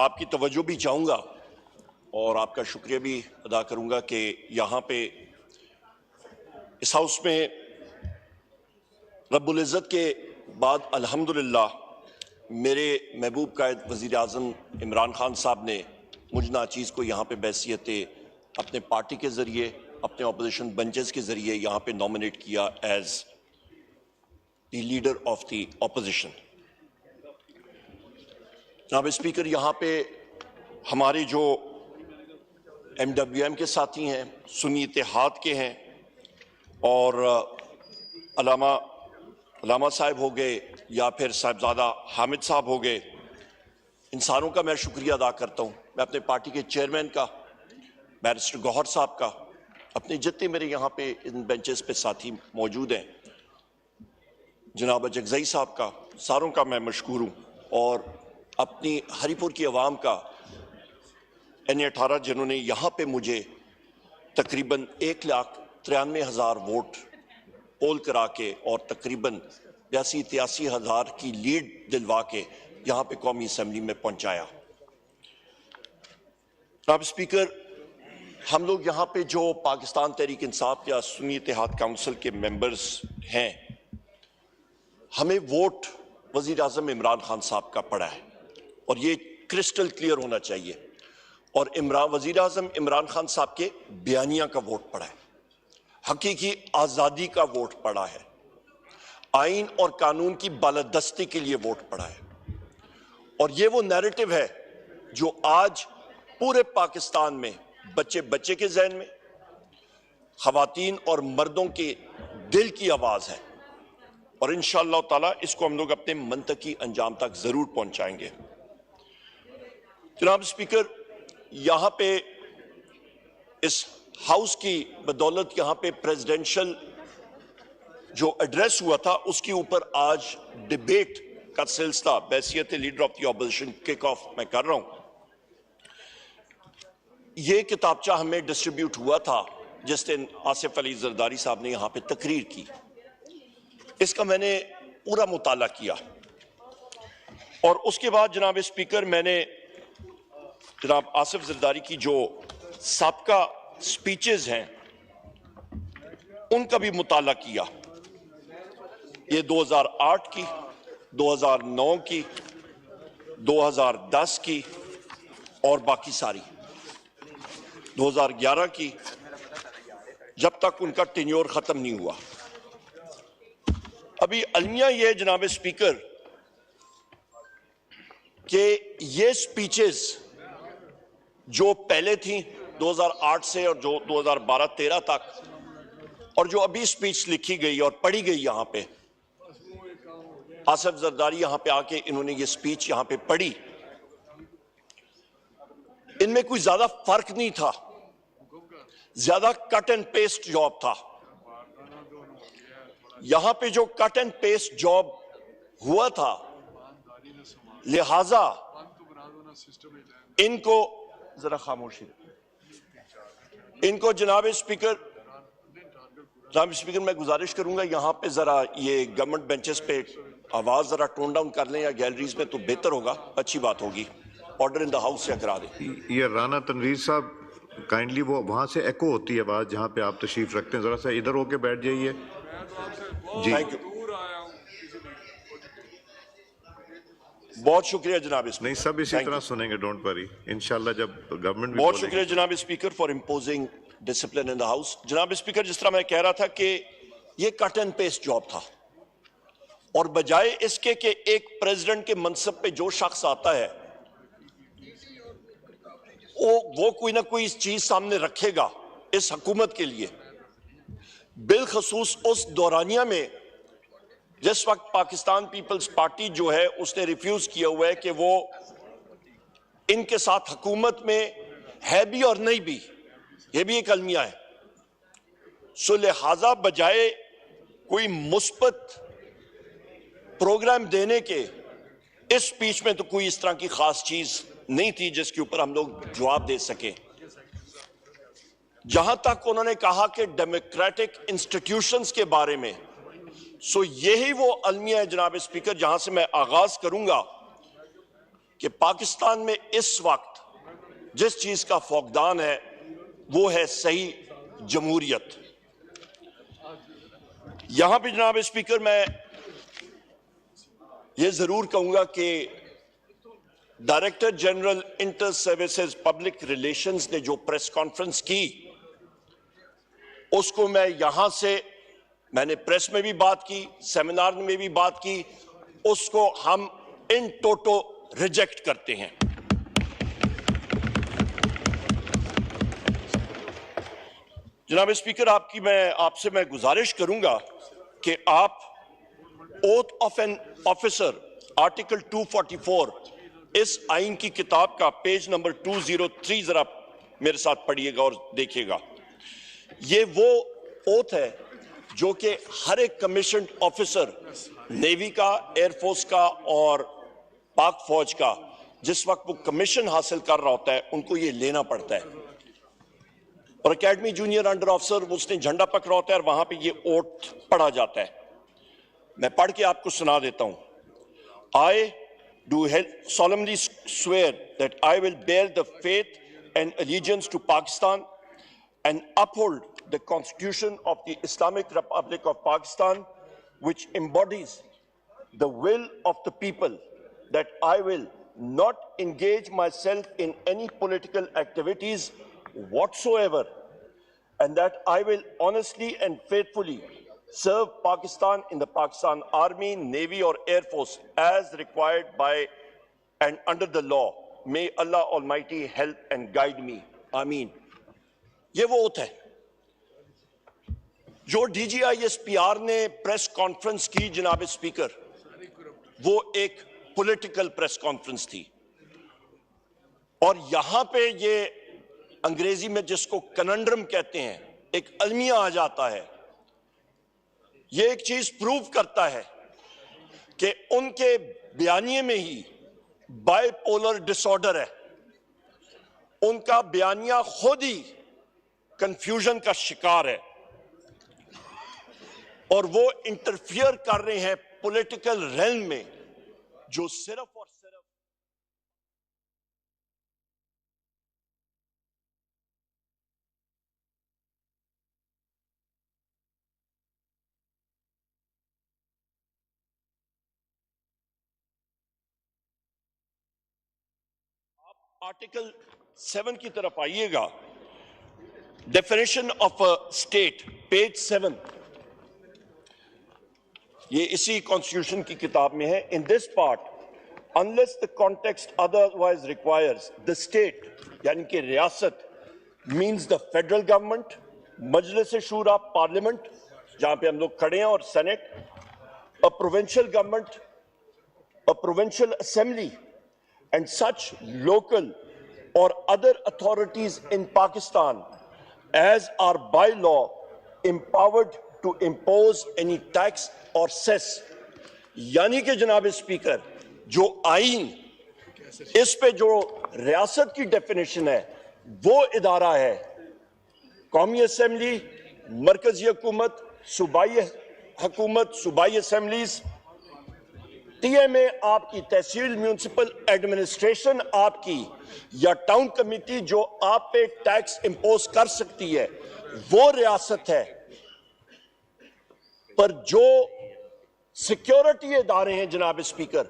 آپ کی توجہ بھی چاہوں گا اور آپ کا شکریہ بھی ادا کروں گا کہ یہاں پہ اس ہاؤس میں رب العزت کے بعد الحمدللہ میرے محبوب قائد وزیر اعظم عمران خان صاحب نے مجھ ناچیز کو یہاں پہ بحیثیت اپنے پارٹی کے ذریعے اپنے اپوزیشن بنچز کے ذریعے یہاں پہ نامنیٹ کیا as the leader of the opposition. جناب اسپیکر، یہاں پہ ہمارے جو ایم ڈبلیو ایم کے ساتھی ہیں، سنی اتحاد کے ہیں، اور علامہ صاحب ہو گئے یا پھر صاحبزادہ حامد صاحب ہو گئے، ان ساروں کا میں شکریہ ادا کرتا ہوں۔ میں اپنے پارٹی کے چیئرمین کا، بیرسٹر گوہر صاحب کا، اپنے جتنے میرے یہاں پہ ان بینچز پہ ساتھی موجود ہیں، جناب اجگزئی صاحب کا، ساروں کا میں مشکور ہوں، اور اپنی ہری پور کی عوام کا، N18 جنہوں نے یہاں پہ مجھے تقریباً 1,93,000 ووٹ پول کرا کے اور تقریباً 82,83,000 کی لیڈ دلوا کے یہاں پہ قومی اسمبلی میں پہنچایا۔ جناب اسپیکر، ہم لوگ یہاں پہ جو پاکستان تحریک انصاف یا سنی اتحاد کونسل کے ممبرز ہیں، ہمیں ووٹ وزیر اعظم عمران خان صاحب کا پڑا ہے، اور یہ کرسٹل کلیئر ہونا چاہیے، اور وزیر اعظم عمران خان صاحب کے بیانیہ کا ووٹ پڑا ہے، حقیقی آزادی کا ووٹ پڑا ہے، آئین اور قانون کی بالادستی کے لیے ووٹ پڑا ہے، اور یہ وہ نیریٹو ہے جو آج پورے پاکستان میں بچے کے ذہن میں، خواتین اور مردوں کے دل کی آواز ہے، اور انشاءاللہ تعالیٰ اس کو ہم لوگ اپنے منطقی انجام تک ضرور پہنچائیں گے۔ جناب اسپیکر، یہاں پہ اس ہاؤس کی بدولت یہاں پہ پریزیڈنشل جو ایڈریس ہوا تھا اس کے اوپر آج ڈیبیٹ کا سلسلہ بحیثیت leader of the opposition kick off میں کر رہا ہوں۔ یہ کتابچہ ہمیں ڈسٹریبیوٹ ہوا تھا جس دن آصف علی زرداری صاحب نے یہاں پہ تقریر کی، اس کا میں نے پورا مطالعہ کیا، اور اس کے بعد جناب اسپیکر میں نے جناب آصف زرداری کی جو سابقہ سپیچز ہیں ان کا بھی مطالعہ کیا، یہ 2008 کی، 2009 کی، 2010 کی اور باقی ساری 2011 کی، جب تک ان کا ٹینیور ختم نہیں ہوا۔ ابھی المیہ یہ جناب اسپیکر کہ یہ سپیچز جو پہلے تھیں 2008 سے اور جو 2012-13 تک، اور جو ابھی سپیچ لکھی گئی اور پڑھی گئی یہاں پہ، آصف زرداری یہاں پہ آ کے انہوں نے یہ سپیچ یہاں پہ پڑھی، ان میں کوئی زیادہ فرق نہیں تھا، زیادہ کٹ اینڈ پیسٹ جاب تھا۔ یہاں پہ جو کٹ اینڈ پیسٹ جاب ہوا تھا، لہٰذا ان کو ذرا خاموشی، ان کو جناب اسپیکر میں گزارش کروں گا یہاں پہ ذرا یہ گورنمنٹ بینچز پہ آواز ذرا ٹون ڈاؤن کر لیں، یا گیلریز میں تو بہتر ہوگا، اچھی بات ہوگی، آرڈر ان دا ہاؤس سے کرا دیں۔ یہ رانا تنویر صاحب کائنڈلی وہ وہاں سے ایکو ہوتی ہے آواز جہاں پہ آپ تشریف رکھتے ہیں، ذرا سا ادھر ہو کے بیٹھ جائیے۔ جی بہت شکریہ جناب اسپیکر، نہیں سب اسی طرح سنیں گے، ڈونٹ وری، انشاءاللہ جب گورنمنٹ بھی بہت شکریہ جناب speaker for imposing discipline in the house. جناب اسپیکر، جس طرح میں کہہ رہا تھا کہ یہ کٹ اینڈ پیسٹ جاب تھا، اور بجائے اس کے کہ ایک پریزیڈنٹ کے منصب پہ جو شخص آتا ہے وہ کوئی نہ کوئی چیز سامنے رکھے گا اس حکومت کے لیے، بالخصوص اس دورانیہ میں جس وقت پاکستان پیپلز پارٹی جو ہے اس نے ریفیوز کیا ہوا ہے کہ وہ ان کے ساتھ حکومت میں ہے بھی اور نہیں بھی، یہ بھی ایک المیہ ہے۔ سو لہٰذا بجائے کوئی مثبت پروگرام دینے کے، اس سپیچ میں تو کوئی اس طرح کی خاص چیز نہیں تھی جس کے اوپر ہم لوگ جواب دے سکیں۔ جہاں تک انہوں نے کہا کہ ڈیموکریٹک انسٹیٹیوشنز کے بارے میں، سو یہی وہ المیہ ہے جناب اسپیکر جہاں سے میں آغاز کروں گا کہ پاکستان میں اس وقت جس چیز کا فقدان ہے وہ ہے صحیح جمہوریت. یہاں پہ جناب اسپیکر میں یہ ضرور کہوں گا کہ director general inter services public relations نے جو پریس کانفرنس کی اس کو میں یہاں سے میں نے پریس میں بھی بات کی, سیمینار میں بھی بات کی, اس کو ہم ان ٹوٹو ریجیکٹ کرتے ہیں. جناب اسپیکر آپ سے میں گزارش کروں گا کہ آپ oath of an officer article 244 اس آئین کی کتاب کا پیج نمبر 203 ذرا میرے ساتھ پڑھیے گا اور دیکھیے گا. یہ وہ اوتھ ہے جو کہ ہر ایک کمیشنڈ آفیسر نیوی کا, ایئر فورس کا اور پاک فوج کا جس وقت وہ کمیشن حاصل کر رہا ہوتا ہے ان کو یہ لینا پڑتا ہے. اور اکیڈمی جونیئر انڈر آفیسر اس نے جھنڈا پکڑا ہوتا ہے اور وہاں پہ یہ اوتھ پڑھا جاتا ہے. میں پڑھ کے آپ کو سنا دیتا ہوں. I do solemnly swear that I will bear the faith and allegiance to Pakistan and uphold the Constitution of the Islamic Republic of Pakistan, which embodies the will of the people, that I will not engage myself in any political activities whatsoever, and that I will honestly and faithfully serve Pakistan in the Pakistan Army, Navy or Air Force as required by and under the law. May Allah Almighty help and guide me. Ameen. یہ وہ oath ہے جو D G I S P R نے press conference کی. جناب speaker, وہ ایک political press conference تھی اور یہاں پہ یہ انگریزی میں جس کو کننڈرم کہتے ہیں ایک المیہ آ جاتا ہے. یہ ایک چیز پروو کرتا ہے کہ ان کے بیانیے میں ہی بائی پولر ڈس آرڈر ہے. ان کا بیانیہ خود ہی کنفیوژن کا شکار ہے اور وہ انٹرفیئر کر رہے ہیں پولیٹیکل ریلم میں جو صرف اور صرف آرٹیکل 7 کی طرف آئیے گا. Definition of a state page 7 یہ اسی کانسٹیٹیوشن کی کتاب میں ہے. In this part unless the context otherwise requires, the state یعنی کہ ریاست means the federal government, مجلس شورا پارلیمنٹ جہاں پہ ہم لوگ کھڑے ہیں اور Saint, a provincial government, a provincial assembly and such local or other authorities in Pakistan as are by law empowered to impose any tax or cess. یعنی کہ جناب اسپیکر جو آئین اس پہ جو ریاست کی ڈیفینیشن ہے وہ ادارہ ہے قومی اسمبلی, مرکزی حکومت, صوبائی حکومت, صوبائی اسمبلیز, ٹی ایم اے آپ کی تحصیل, میونسپل ایڈمنسٹریشن آپ کی, یا ٹاؤن کمیٹی جو آپ پہ ٹیکس امپوز کر سکتی ہے وہ ریاست ہے. پر جو سیکیورٹی ادارے ہیں جناب اسپیکر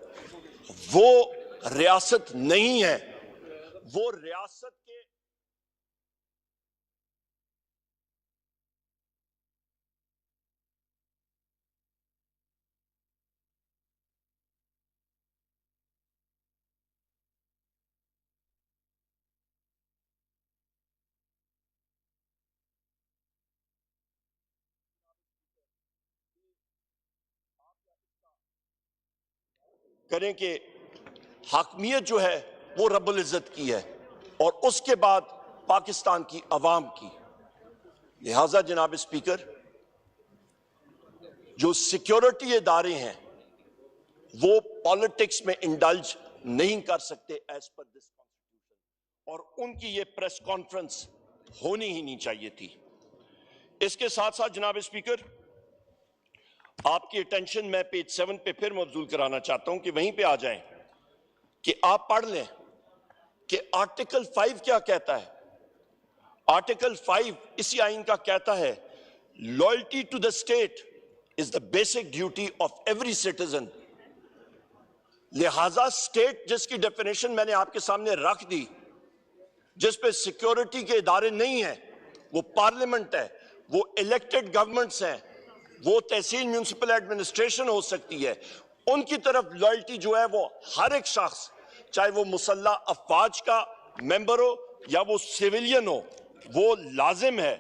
وہ ریاست نہیں ہے. وہ ریاست کے کریں کہ حاکمیت جو ہے وہ رب العزت کی ہے اور اس کے بعد پاکستان کی عوام کی. لہٰذا جناب اسپیکر جو سیکیورٹی ادارے ہیں وہ پالیٹکس میں انڈلج نہیں کر سکتے ایز پر دس کانسٹیٹیوشن, اور ان کی یہ پریس کانفرنس ہونی ہی نہیں چاہیے تھی. اس کے ساتھ ساتھ جناب اسپیکر آپ کی اٹینشن میں پیج 7 پہ پھر مبذول کرانا چاہتا ہوں کہ وہیں پہ آ جائیں. کہ آپ پڑھ لیں کہ آرٹیکل 5 کیا کہتا ہے. آرٹیکل 5 اسی آئین کا کہتا ہے loyalty to the state is the basic duty of every citizen. لہذا اسٹیٹ جس کی ڈیفینیشن میں نے آپ کے سامنے رکھ دی, جس پہ سیکیورٹی کے ادارے نہیں ہیں, وہ پارلیمنٹ ہے, وہ الیکٹڈ گورنمنٹس ہیں, وہ تحصیل میونسپل ایڈمنسٹریشن ہو سکتی ہے, ان کی طرف لائلٹی جو ہے وہ ہر ایک شخص, چاہے وہ مسلح افواج کا ممبر ہو یا وہ سیویلین ہو, وہ لازم ہے.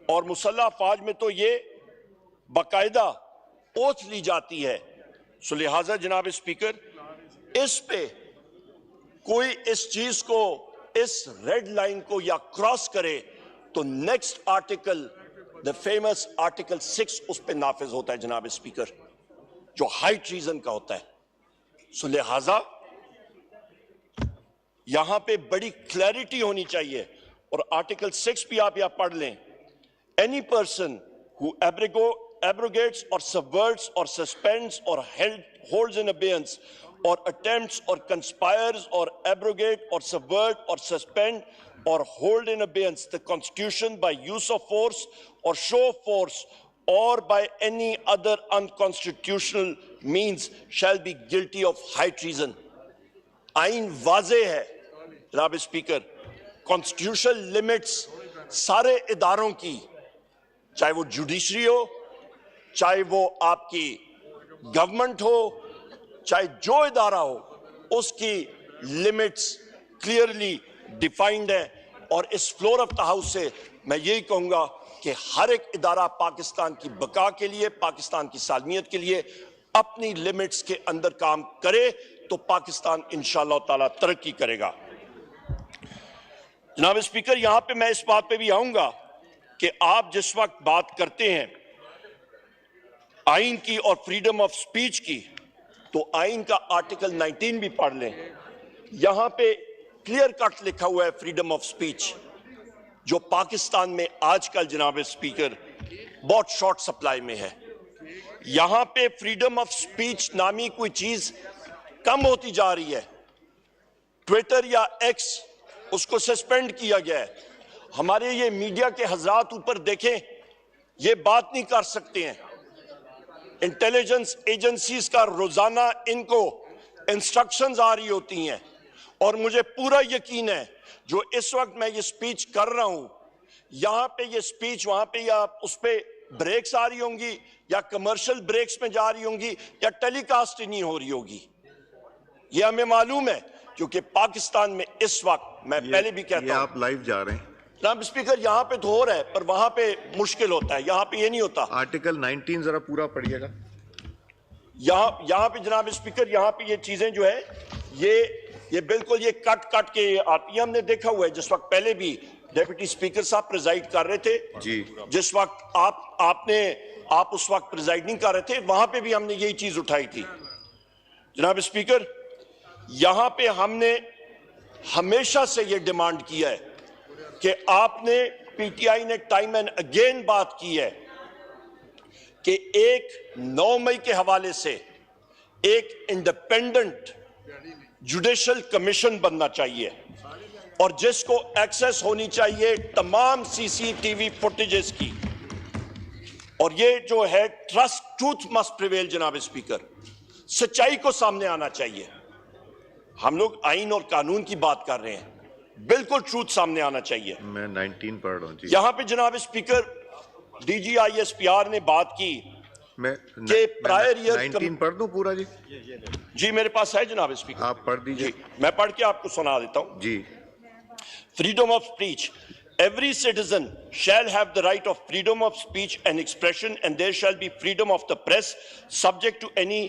اور مسلح افواج میں تو یہ باقاعدہ اوتھ لی جاتی ہے. سو لہٰذا جناب اسپیکر, اس پہ کوئی اس چیز کو, اس ریڈ لائن کو یا کراس کرے تو next article, the famous article 6 اس پہ نافذ ہوتا ہے جناب اسپیکر, جو ہائی ٹریزن کا ہوتا ہے. سو لہٰذا یہاں پہ بڑی کلیئرٹی ہونی چاہیے. اور آرٹیکل 6 بھی آپ یہاں پڑھ لیں. Any person who abrogates or subverts or suspends or holds in abeyance or attempts or conspires or abrogate or subvert or suspend or hold in abeyance the Constitution by use of force or show of force or by any other unconstitutional means shall be guilty of high treason. آئین واضح ہے جناب speaker. Constitutional limits سارے اداروں کی, چاہے وہ judiciary ہو, چاہے وہ آپ کی گورنمنٹ ہو, چاہے جو ادارہ ہو, اس کی لمٹس کلیئرلی ڈیفائنڈ ہے. اور اس فلور آف دا ہاؤس سے میں یہی کہوں گا کہ ہر ایک ادارہ پاکستان کی بقا کے لیے, پاکستان کی سالمیت کے لیے اپنی لمٹس کے اندر کام کرے تو پاکستان انشاءاللہ تعالی ترقی کرے گا. جناب اسپیکر, یہاں پہ میں اس بات پہ بھی آؤں گا کہ آپ جس وقت بات کرتے ہیں آئین کی اور فریڈم آف سپیچ کی, تو آئین کا آرٹیکل 19 بھی پڑھ لیں. یہاں پہ کلیئر کٹ لکھا ہوا ہے فریڈم آف سپیچ, جو پاکستان میں آج کل جناب اسپیکر بہت شارٹ سپلائی میں ہے. یہاں پہ فریڈم آف سپیچ نامی کوئی چیز کم ہوتی جا رہی ہے. ٹویٹر یا ایکس, اس کو سسپینڈ کیا گیا ہے. ہمارے یہ میڈیا کے حضرات اوپر دیکھیں, یہ بات نہیں کر سکتے ہیں. انٹیلیجنس ایجنسیز کا روزانہ ان کو انسٹرکشنز آ رہی ہوتی ہیں, اور مجھے پورا یقین ہے جو اس وقت میں یہ سپیچ کر رہا ہوں, یہاں پہ یہ سپیچ وہاں پہ یا اس پہ بریکس آ رہی ہوں گی, یا کمرشل بریکس میں جا رہی ہوں گی, یا ٹیلی کاسٹ ہی نہیں ہو رہی ہوگی. یہ ہمیں معلوم ہے, کیونکہ پاکستان میں اس وقت, میں پہلے بھی کہتا ہوں, آپ لائیو جا رہے ہیں جناب اسپیکر, یہاں پہ تو ہو رہا ہے پر وہاں پہ مشکل ہوتا ہے, یہاں پہ یہ نہیں ہوتا. آرٹیکل 19 ذرا پورا پڑھیے گا. یہاں پہ جناب اسپیکر, یہاں پہ یہ چیزیں جو ہے یہ بالکل یہ کٹ کے آتی ہیں. ہم نے دیکھا ہوا ہے جس وقت پہلے بھی ڈیپٹی اسپیکر صاحب پریزائڈ کر رہے تھے, جی, جس وقت آپ اس وقت پریزائڈ نہیں کر رہے تھے, وہاں پہ بھی ہم نے یہی چیز اٹھائی تھی. جناب اسپیکر, یہاں پہ ہم نے ہمیشہ سے یہ ڈیمانڈ کیا ہے کہ آپ نے, پی ٹی آئی نے ٹائم اینڈ اگین بات کی ہے کہ 9 مئی کے حوالے سے ایک انڈیپینڈنٹ جوڈیشل کمیشن بننا چاہیے, اور جس کو ایکسس ہونی چاہیے تمام سی سی ٹی وی فوٹیجز کی. اور یہ جو ہے ٹروتھ مسٹ پریویل. جناب اسپیکر, سچائی کو سامنے آنا چاہیے. ہم لوگ آئین اور قانون کی بات کر رہے ہیں, بالکل ٹروتھ سامنے آنا چاہیے. میں 19 پڑھ رہا ہوں. یہاں پہ جناب speaker D G I S P R نے بات کی میں کہ پرائر ایئر 19 پڑھ دوں پورا. جی میرے پاس ہے جناب اسپیکر, آپ پڑھ دیجئے. میں پڑھ کے آپ کو سنا دیتا ہوں. جی. Freedom of speech. Every citizen shall have the right of freedom of speech and expression, and there shall be freedom of the press subject to any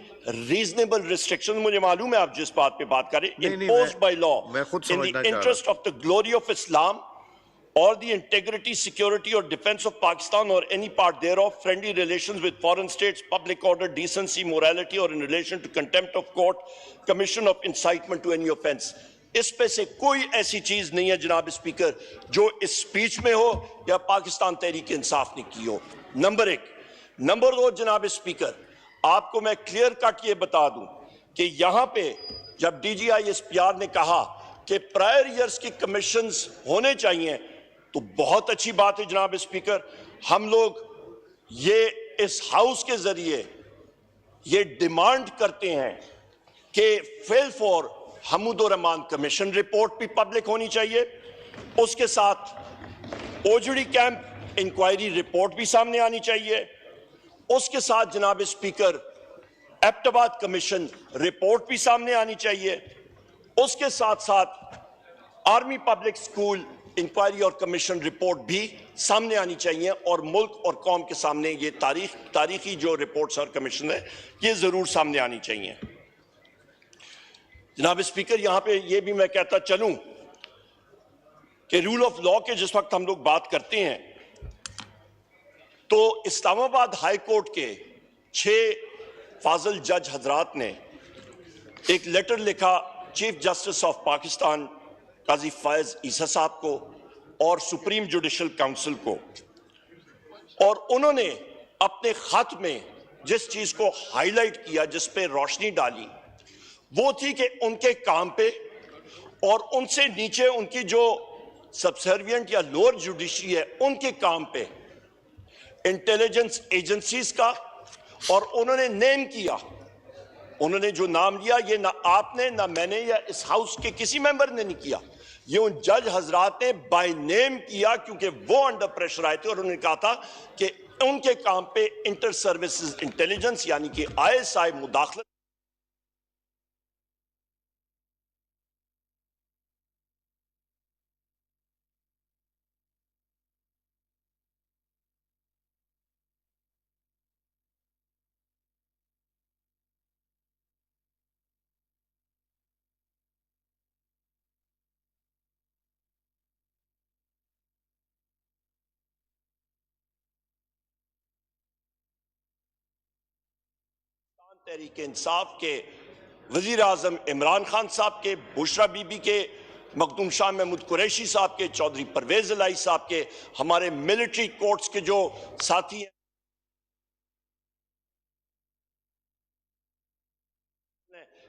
reasonable restrictions. مجھے معلوم ہے آپ جس بات پہ بات کریں, imposed by law in the interest of the glory of Islam or the integrity, security or defense of Pakistan or any part thereof, friendly relations with foreign states, public order, decency, morality, or in relation to contempt of court, commission of incitement to any offense. اس پہ سے کوئی ایسی چیز نہیں ہے جناب speaker جو اس speech میں ہو یا پاکستان تحریک انصاف نے کی ہو. نمبر 1. نمبر 2 جناب اسپیکر, آپ کو میں کلیئر کٹ یہ بتا دوں کہ یہاں پہ جب D G I S P R نے کہا کہ پرائر ایئرز کی کمیشنز ہونے چاہیے تو بہت اچھی بات ہے جناب اسپیکر. ہم لوگ یہ اس ہاؤس کے ذریعے یہ ڈیمانڈ کرتے ہیں کہ فیل فور حمود الرحمان کمیشن رپورٹ بھی پبلک ہونی چاہیے, اس کے ساتھ اوجڑی کیمپ انکوائری رپورٹ بھی سامنے آنی چاہیے, اس کے ساتھ جناب اسپیکر ایبٹ آباد کمیشن رپورٹ بھی سامنے آنی چاہیے, اس کے ساتھ ساتھ آرمی پبلک سکول انکوائری اور کمیشن رپورٹ بھی سامنے آنی چاہیے, اور ملک اور قوم کے سامنے یہ تاریخی جو رپورٹس اور کمیشن ہے یہ ضرور سامنے آنی چاہیے. جناب اسپیکر, یہاں پہ یہ بھی میں کہتا چلوں کہ رول آف لا کے جس وقت ہم لوگ بات کرتے ہیں تو اسلام آباد ہائی کورٹ کے 6 فاضل جج حضرات نے ایک لیٹر لکھا چیف جسٹس آف پاکستان قاضی فائز عیسیٰ صاحب کو اور سپریم جوڈیشل کاؤنسل کو, اور انہوں نے اپنے خط میں جس چیز کو ہائی لائٹ کیا, جس پہ روشنی ڈالی, وہ تھی کہ ان کے کام پہ اور ان سے نیچے ان کی جو سبسروینٹ یا لوور جوڈیشری ہے ان کے کام پہ انٹیلیجنس ایجنسیز کا, اور انہوں نے نیم کیا, انہوں نے جو نام لیا یہ نہ آپ نے نہ میں نے یا اس ہاؤس کے کسی ممبر نے نہیں کیا, یہ ان جج حضرات نے بائی نیم کیا کیونکہ وہ انڈر پریشر آئے تھے, اور انہوں نے کہا تھا کہ ان کے کام پہ انٹر سروسز انٹیلیجنس یعنی کہ آئی ایس آئی مداخلت تحریک انصاف کے وزیر اعظم عمران خان صاحب کے, بشرا بی بی کے, مخدوم شاہ محمود قریشی صاحب کے, چودھری پرویز الہی صاحب کے, ہمارے ملٹری کورٹس کے جو ساتھی ہیں,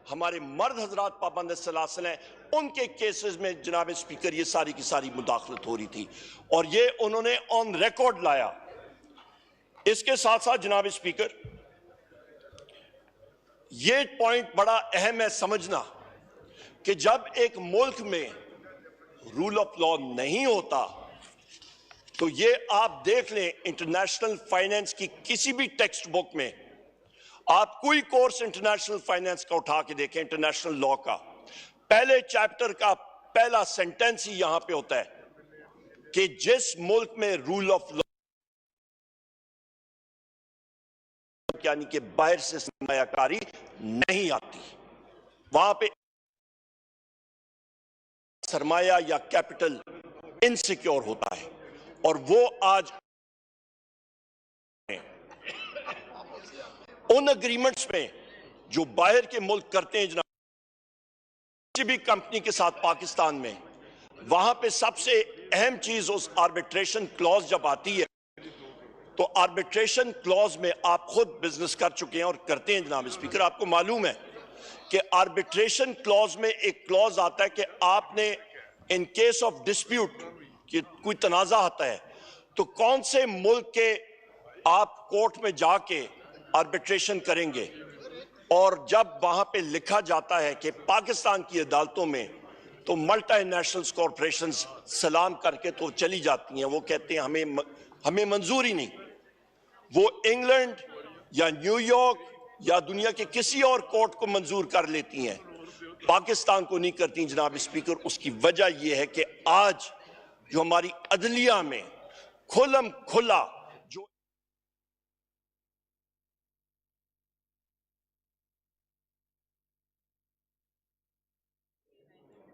ہمارے مرد حضرات پابند سلاسل ہیں, ان کے کیسز میں جناب اسپیکر یہ ساری کی ساری مداخلت ہو رہی تھی, اور یہ انہوں نے آن ریکارڈ لایا. اس کے ساتھ ساتھ جناب اسپیکر یہ پوائنٹ بڑا اہم ہے سمجھنا کہ جب ایک ملک میں رول آف لا نہیں ہوتا تو یہ آپ دیکھ لیں انٹرنیشنل فائنینس کی کسی بھی ٹیکسٹ بک میں, آپ کوئی کورس انٹرنیشنل فائنینس کا اٹھا کے دیکھیں, انٹرنیشنل لا کا پہلے چیپٹر کا پہلا سینٹنس ہی یہاں پہ ہوتا ہے کہ جس ملک میں رول آف لا یعنی کہ باہر سے سرمایہ کاری نہیں آتی, وہاں پہ سرمایہ یا کیپٹل انسیکیور ہوتا ہے, اور وہ آج ان اگریمنٹس میں جو باہر کے ملک کرتے ہیں جناب کسی بھی کمپنی کے ساتھ پاکستان میں, وہاں پہ سب سے اہم چیز اس آربیٹریشن کلوز جب آتی ہے تو آربیٹریشن کلوز میں آپ خود بزنس کر چکے ہیں اور کرتے ہیں جناب اسپیکر, آپ کو معلوم ہے کہ آربیٹریشن کلوز میں ایک کلوز آتا ہے کہ آپ نے ان کیس آف ڈسپیوٹ کہ کوئی تنازع آتا ہے تو کون سے ملک کے آپ کورٹ میں جا کے آربیٹریشن کریں گے, اور جب وہاں پہ لکھا جاتا ہے کہ پاکستان کی عدالتوں میں تو ملٹی نیشنل کارپوریشنز سلام کر کے تو چلی جاتی ہیں, وہ کہتے ہیں ہمیں منظور ہی نہیں, وہ انگلینڈ یا نیو یارک یا دنیا کے کسی اور کورٹ کو منظور کر لیتی ہیں, پاکستان کو نہیں کرتی جناب اسپیکر. اس کی وجہ یہ ہے کہ آج جو ہماری عدلیہ میں کھلم کھلا جو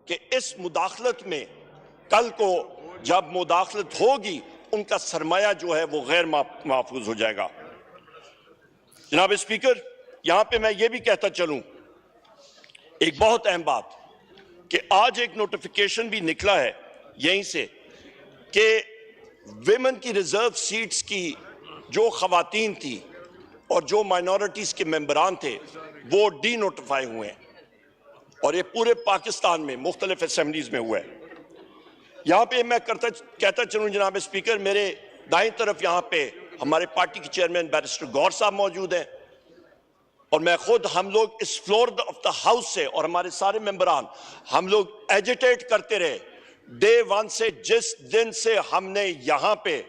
کہ اس مداخلت میں کل کو جب مداخلت ہوگی ان کا سرمایہ جو ہے وہ غیر محفوظ ہو جائے گا. جناب اسپیکر, یہاں پہ میں یہ بھی کہتا چلوں ایک بہت اہم بات کہ آج ایک نوٹیفیکیشن بھی نکلا ہے یہیں سے کہ ویمن کی ریزرو سیٹس کی جو خواتین تھی اور جو مائنورٹیز کے ممبران تھے وہ ڈی نوٹیفائی ہوئے ہیں. اور یہ پورے پاکستان میں مختلف اسمبلیز میں ہوا ہے. یہاں پہ میں کہتا چلوں جناب اسپیکر, میرے دائیں طرف یہاں پہ ہمارے پارٹی کے چیئرمین بیرسٹر گور صاحب موجود ہیں, اور میں خود, ہم لوگ اس فلور آف دا ہاؤس سے اور ہمارے سارے ممبران, ہم لوگ ایجیٹیٹ کرتے رہے ڈے ون سے. جس دن سے ہم نے یہاں پہ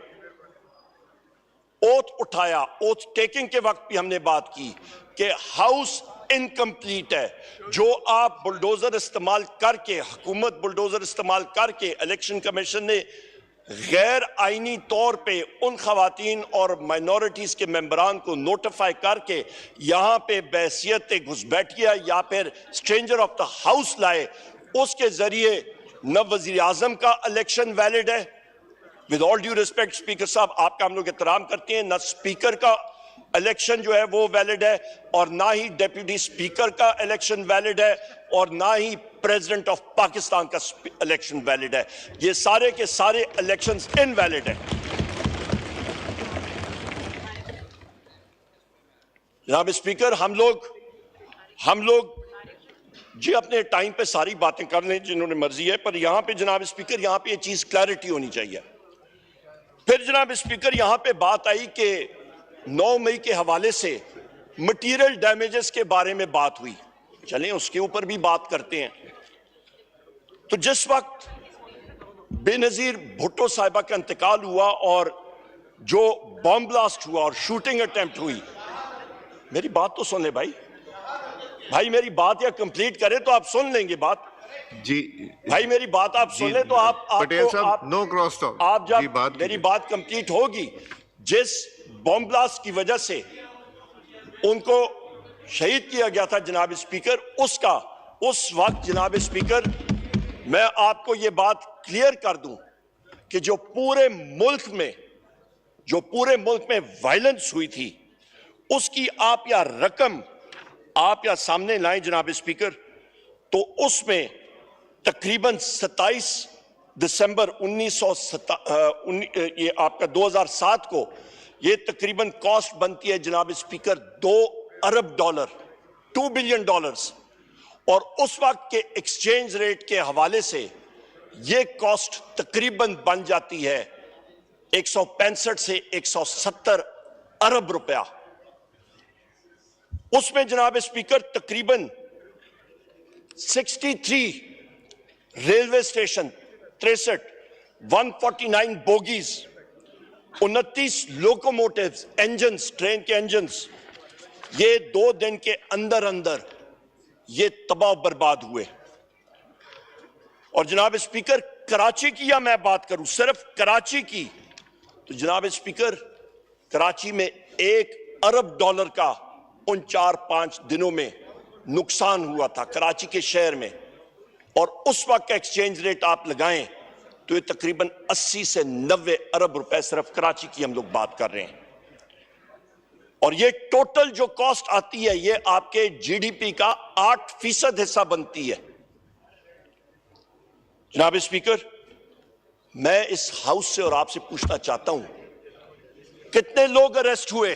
اوتھ اٹھایا, اوتھ ٹیکنگ کے وقت بھی ہم نے بات کی کہ ہاؤس انکمپلیٹ ہے. جو آپ بلڈوزر استعمال کر کے, حکومت بلڈوزر استعمال کر کے, الیکشن کمیشن نے غیر آئینی طور پہ ان خواتین اور مائنورٹیز کے ممبران کو نوٹیفائی کر کے یہاں پہ بحیثیت گھسپیٹیا یا پھر اسٹرینجر آف دا ہاؤس لائے, اس کے ذریعے نہ وزیر اعظم کا الیکشن ویلڈ ہے. With all due respect speaker صاحب, آپ کا ہم لوگ احترام کرتے ہیں, نہ اسپیکر کا الیکشن جو ہے وہ ویلڈ ہے, اور نہ ہی ڈیپیوٹی اسپیکر کا الیکشن ویلڈ ہے, اور نہ ہی پریزیڈنٹ آف پاکستان کا الیکشن ویلڈ ہے. یہ سارے کے سارے الیکشنز انویلڈ ہیں. جناب اسپیکر, ہم لوگ جی اپنے ٹائم پہ ساری باتیں کر لیں جنہوں نے مرضی ہے, پر یہاں پہ جناب اسپیکر, یہاں پہ یہ چیز کلیئرٹی ہونی چاہیے. پھر جناب اسپیکر یہاں پہ بات آئی کہ 9 مئی کے حوالے سے مٹیریل ڈیمیجز کے بارے میں بات ہوئی. چلیں اس کے اوپر بھی بات کرتے ہیں. تو جس وقت بے نظیر بھٹو صاحبہ کا انتقال ہوا اور جو بم بلاسٹ ہوا اور شوٹنگ اٹیمپٹ ہوئی, میری بات تو سن لیں بھائی میری بات یا کمپلیٹ کریں تو آپ سن لیں گے بات. جی بھائی میری بات آپ سن لیں تو پٹیل صاحب نو کراس ٹاک. آپ جب میری بات کمپلیٹ ہوگی, جس بم بلاسٹ کی وجہ سے ان کو شہید کیا گیا تھا جناب اسپیکر, اس وقت جناب اسپیکر میں آپ کو یہ بات کلیئر کر دوں کہ جو پورے ملک میں وائلنس ہوئی تھی, اس کی آپ یا رقم آپ یا سامنے لائیں جناب اسپیکر, تو اس میں تقریباً 27 دسمبر 2007 کو یہ تقریباً کاسٹ بنتی ہے جناب اسپیکر $2 ارب, $2 بلین, اور اس وقت کے ایکسچینج ریٹ کے حوالے سے یہ کاسٹ تقریباً بن جاتی ہے 165 سے 170 ارب روپیہ. اس میں جناب اسپیکر تقریباً 63 railway station, 63 149 bogies, 29 locomotives, engines, train کے انجنز, یہ 2 دن کے اندر یہ تباہ و برباد ہوئے. اور جناب اسپیکر کراچی کی یا میں بات کروں صرف کراچی کی, تو جناب اسپیکر کراچی میں $1 ارب کا ان 4-5 دنوں میں نقصان ہوا تھا کراچی کے شہر میں, اور اس وقت کا ایکسچینج ریٹ آپ لگائیں تو یہ تقریباً 80 سے 90 ارب روپے صرف کراچی کی ہم لوگ بات کر رہے ہیں. اور یہ ٹوٹل جو کاسٹ آتی ہے یہ آپ کے جی ڈی پی کا 8% حصہ بنتی ہے. جناب اسپیکر, میں اس ہاؤس سے اور آپ سے پوچھنا چاہتا ہوں, کتنے لوگ اریسٹ ہوئے,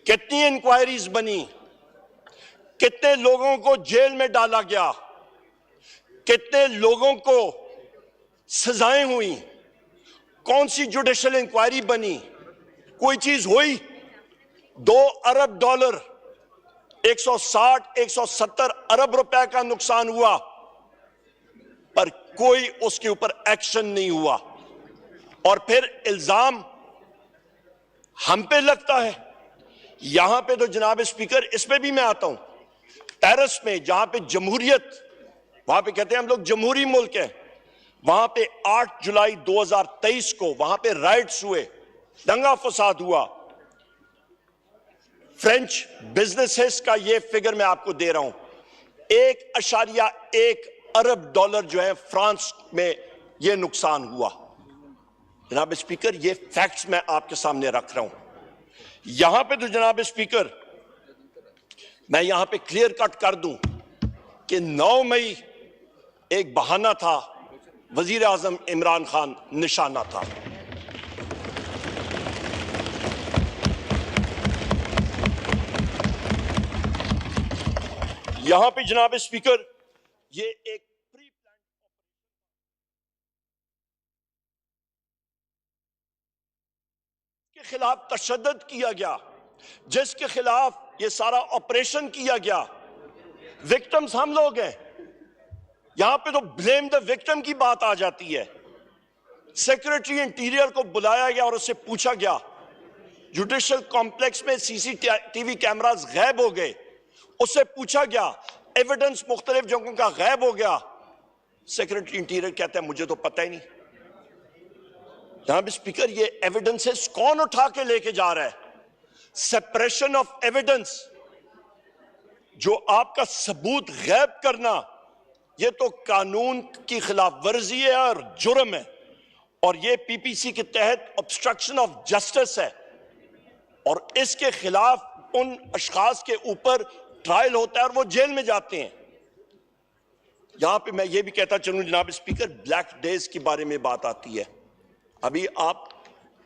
کتنی انکوائریز بنی, کتنے لوگوں کو جیل میں ڈالا گیا, کتنے لوگوں کو سزائیں ہوئیں, کون سی جوڈیشل انکوائری بنی, کوئی چیز ہوئی؟ $2 ارب, 160-170 ارب روپے کا نقصان ہوا, پر کوئی اس کے اوپر ایکشن نہیں ہوا. اور پھر الزام ہم پہ لگتا ہے. یہاں پہ تو جناب اسپیکر, اس پہ بھی میں آتا ہوں, پیرس میں جہاں پہ جمہوریت, وہاں پہ کہتے ہیں ہم لوگ جمہوری ملک ہیں, وہاں پہ 8 جولائی 2023 کو وہاں پہ رائٹس ہوئے, دنگا فساد ہوا. فرینچ بزنسز کا یہ فگر میں آپ کو دے رہا ہوں, $1.1 ارب جو ہے فرانس میں یہ نقصان ہوا. جناب اسپیکر یہ فیکٹس میں آپ کے سامنے رکھ رہا ہوں. یہاں پہ تو جناب اسپیکر میں یہاں پہ کلیئر کٹ کر دوں کہ 9 مئی ایک بہانہ تھا, وزیر اعظم عمران خان نشانہ تھا. یہاں پہ جناب اسپیکر یہ ایک پری پلان کے خلاف تشدد کیا گیا، جس کے خلاف یہ سارا آپریشن کیا گیا، وکٹمز ہم لوگ ہیں. یہاں پہ تو بلیم دا وکٹم کی بات آ جاتی ہے. سیکریٹری انٹیریئر کو بلایا گیا اور اس سے پوچھا گیا، جوڈیشل کمپلیکس میں سی سی ٹی وی کیمراز غائب ہو گئے، اس سے پوچھا گیا، ایویڈنس مختلف جگہوں کا غائب ہو گیا. سیکریٹری انٹیریئر کہتا ہے مجھے تو پتہ ہی نہیں. جناب اسپیکر یہ ایویڈنسز کون اٹھا کے لے کے جا رہا ہے؟ سپریشن آف ایویڈنس، جو آپ کا ثبوت غائب کرنا، یہ تو قانون کی خلاف ورزی ہے اور جرم ہے، اور یہ پی پی سی کے تحت obstruction آف جسٹس ہے، اور اس کے خلاف ان اشخاص کے اوپر ٹرائل ہوتا ہے اور وہ جیل میں جاتے ہیں. یہاں پہ میں یہ بھی کہتا چلوں جناب اسپیکر، بلیک ڈیز کے بارے میں بات آتی ہے. ابھی آپ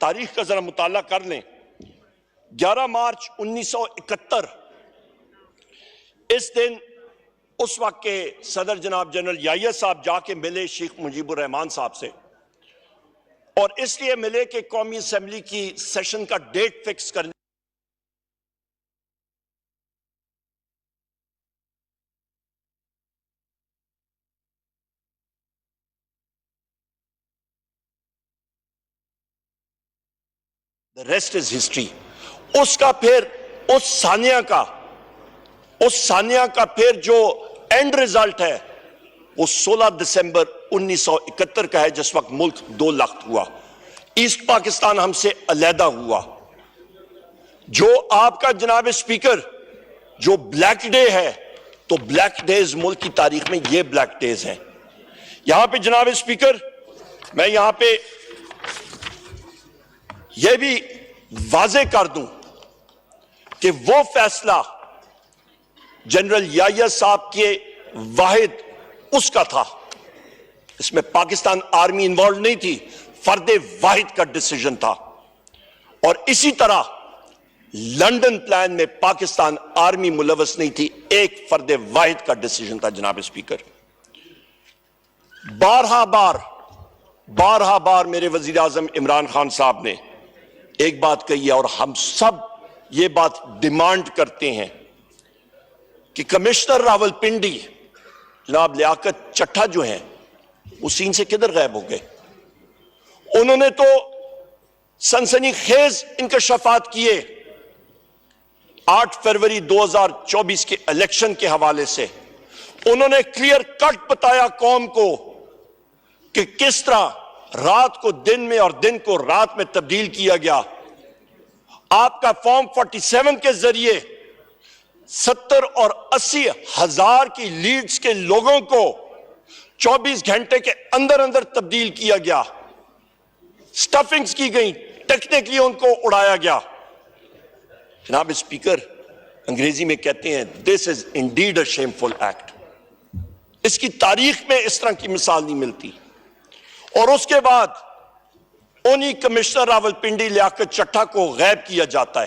تاریخ کا ذرا مطالعہ کر لیں. 11 مارچ 1971 اس دن اس وقت کے صدر جناب جنرل یحییٰ صاحب جا کے ملے شیخ مجیب الرحمان صاحب سے، اور اس لیے ملے کہ قومی اسمبلی کی سیشن کا ڈیٹ فکس کرنے. The rest is history. اس کا پھر اس ثانیہ کا پھر جو اینڈ ریزلٹ ہے وہ 16 دسمبر 1971 کا ہے، جس وقت ملک 2 لخت ہوا، ایسٹ پاکستان ہم سے علیحدہ ہوا. جو آپ کا جناب اسپیکر جو بلیک ڈے ہے، تو بلیک ڈیز ملک کی تاریخ میں یہ بلیک ڈیز ہیں. یہاں پہ جناب اسپیکر میں یہاں پہ یہ بھی واضح کر دوں کہ وہ فیصلہ جنرل یحییٰ صاحب کے واحد اس کا تھا، اس میں پاکستان آرمی انوالو نہیں تھی، فرد واحد کا ڈیسیجن تھا. اور اسی طرح لنڈن پلان میں پاکستان آرمی ملوث نہیں تھی، ایک فرد واحد کا ڈیسیجن تھا. جناب اسپیکر بارہا بار میرے وزیر اعظم عمران خان صاحب نے ایک بات کہی ہے، اور ہم سب یہ بات ڈیمانڈ کرتے ہیں کہ کمشنر راولپنڈی جناب لیاقت چٹھا جو ہیں وہ سین سے کدھر غائب ہو گئے؟ انہوں نے تو سنسنی خیز انکشافات کیے 8 فروری 2024 کے الیکشن کے حوالے سے. انہوں نے کلیئر کٹ بتایا قوم کو کہ کس طرح رات کو دن میں اور دن کو رات میں تبدیل کیا گیا. آپ کا فارم 47 کے ذریعے 70 اور 80 ہزار کی لیڈز کے لوگوں کو 24 گھنٹے کے اندر تبدیل کیا گیا، سٹفنگز کی گئی، ٹیکنیکلی ان کو اڑایا گیا. جناب اسپیکر انگریزی میں کہتے ہیں this is indeed a shameful act. اس کی تاریخ میں اس طرح کی مثال نہیں ملتی. اور اس کے بعد انہی کمشنر راولپنڈی لیاقت چٹھا کو غائب کیا جاتا ہے.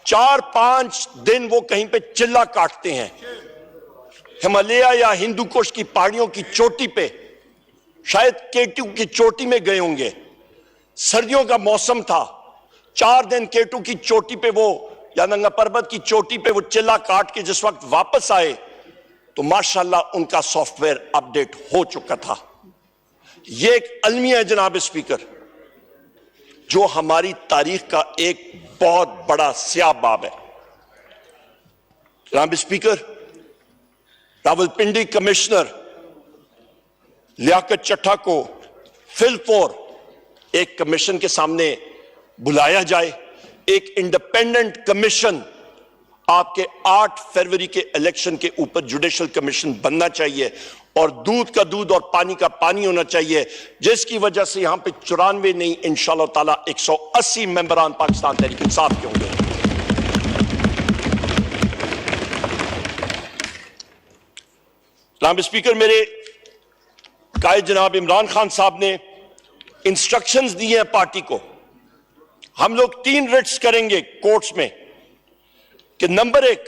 4-5 دن وہ کہیں پہ چلہ کاٹتے ہیں ہمالیہ یا ہندو کش کی پہاڑیوں کی چوٹی پہ، شاید کیٹو کی چوٹی میں گئے ہوں گے. سردیوں کا موسم تھا، 4 دن کیٹو کی چوٹی پہ وہ یا ننگا پربت کی چوٹی پہ وہ چلہ کاٹ کے جس وقت واپس آئے تو ماشاءاللہ ان کا سافٹ ویئر اپڈیٹ ہو چکا تھا. یہ ایک المیہ ہے جناب اسپیکر، جو ہماری تاریخ کا ایک بہت بڑا سیاہ باب ہے. جناب اسپیکر راولپنڈی کمشنر لیاقت چٹھا کو فی الفور ایک کمیشن کے سامنے بلایا جائے. ایک انڈیپینڈنٹ کمیشن آپ کے 8 فروری کے الیکشن کے اوپر جوڈیشل کمیشن بننا چاہیے، اور دودھ کا دودھ اور پانی کا پانی ہونا چاہیے، جس کی وجہ سے یہاں پہ 94 نہیں انشاءاللہ تعالی 180 ممبران پاکستان تحریک انصاف کے ہوں گے. جناب اسپیکر میرے قائد جناب عمران خان صاحب نے انسٹرکشنز دی ہیں پارٹی کو. ہم لوگ 3 ریٹس کریں گے کورٹس میں کہ نمبر 1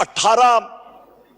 18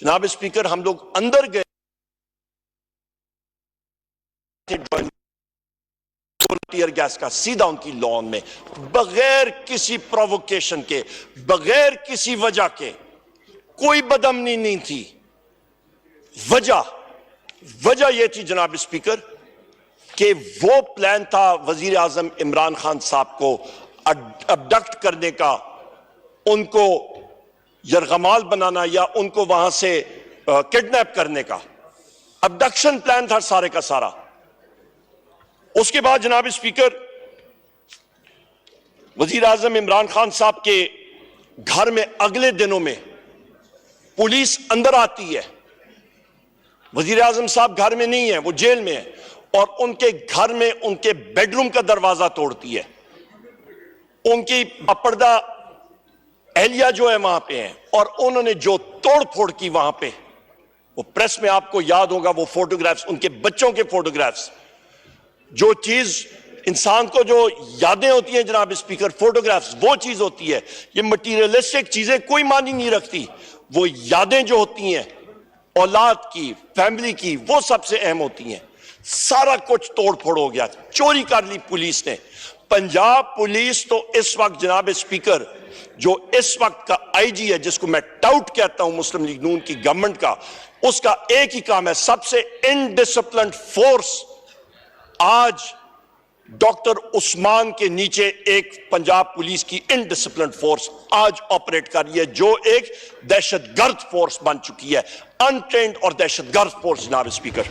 جناب اسپیکر ہم لوگ اندر گئے ٹیئر گیس کا سیدھا ان کی لان میں, بغیر کسی پرووکیشن کے, بغیر کسی وجہ کے, کوئی بدامنی نہیں تھی. وجہ یہ تھی جناب اسپیکر کہ وہ پلان تھا وزیر اعظم عمران خان صاحب کو ابڈکٹ کرنے کا, ان کو یرغمال بنانا یا ان کو وہاں سے کڈنیپ کرنے کا. ابڈکشن پلان تھا سارے کا سارا. اس کے بعد جناب اسپیکر وزیر اعظم عمران خان صاحب کے گھر میں اگلے دنوں میں پولیس اندر آتی ہے. وزیر اعظم صاحب گھر میں نہیں ہیں, وہ جیل میں ہیں, اور ان کے گھر میں ان کے بیڈ روم کا دروازہ توڑتی ہے. ان کی پردہ اہلیہ جو ہے وہاں پہ ہیں, اور انہوں نے جو توڑ پھوڑ کی وہاں پہ, وہ پریس میں آپ کو یاد ہوگا وہ فوٹوگرافز, ان کے بچوں کے فوٹوگرافز. جو چیز انسان کو جو یادیں ہوتی ہیں جناب اسپیکر, فوٹوگرافز وہ چیز ہوتی ہے. یہ مٹیریلسٹک چیزیں کوئی معنی نہیں رکھتی. وہ یادیں جو ہوتی ہیں اولاد کی, فیملی کی, وہ سب سے اہم ہوتی ہیں. سارا کچھ توڑ پھوڑ ہو گیا, چوری کر لی پولیس نے. پنجاب پولیس تو اس وقت جناب اسپیکر جو اس وقت کا آئی جی ہے, جس کو میں ٹاؤٹ کہتا ہوں مسلم لیگ نون کی گورنمنٹ کا, اس کا ایک ہی کام ہے, سب سے انڈسپلنڈ فورس آج ڈاکٹر عثمان کے نیچے ایک پنجاب پولیس کی انڈسپلنڈ فورس آج آپریٹ کر رہی ہے, جو ایک دہشت گرد فورس بن چکی ہے, انٹرینڈ اور دہشت گرد فورس جناب اسپیکر.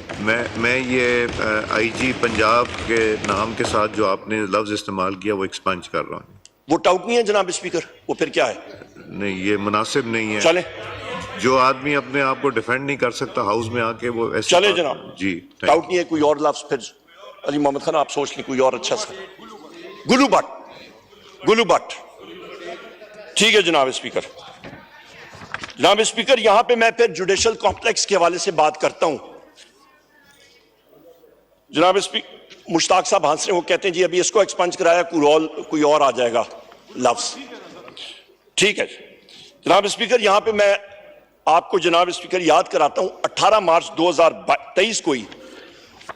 میں یہ آئی جی پنجاب کے نام کے ساتھ جو آپ نے لفظ استعمال کیا وہ ایکسپنج کر رہا ہوں. وہ ٹاؤٹ نہیں ہے جناب اسپیکر, وہ پھر کیا ہے؟ نہیں, یہ مناسب نہیں ہے. چلیں, جو آدمی اپنے آپ کو ڈیفینڈ نہیں کر سکتا ہاؤس میں آ کے, وہ ایسے چلے جناب. جی ٹاؤٹ نہیں ہے, کوئی اور لفظ پھر علی محمد خان آپ سوچ لیں کوئی اور اچھا سا. گلو بٹ. ٹھیک ہے جناب اسپیکر. جناب اسپیکر یہاں پہ میں پھر جوڈیشل کمپلیکس کے حوالے سے بات کرتا ہوں. جناب اسپیکر مشتاق صاحب ہنس رہے ہیں, وہ کہتے ہیں جی ابھی اس کو ایکسپنج کرایا, کوئی اور آ جائے گا لفظ. ٹھیک ہے جناب اسپیکر, یہاں پہ میں آپ کو جناب اسپیکر یاد کراتا ہوں 18 مارچ 2023 کو ہی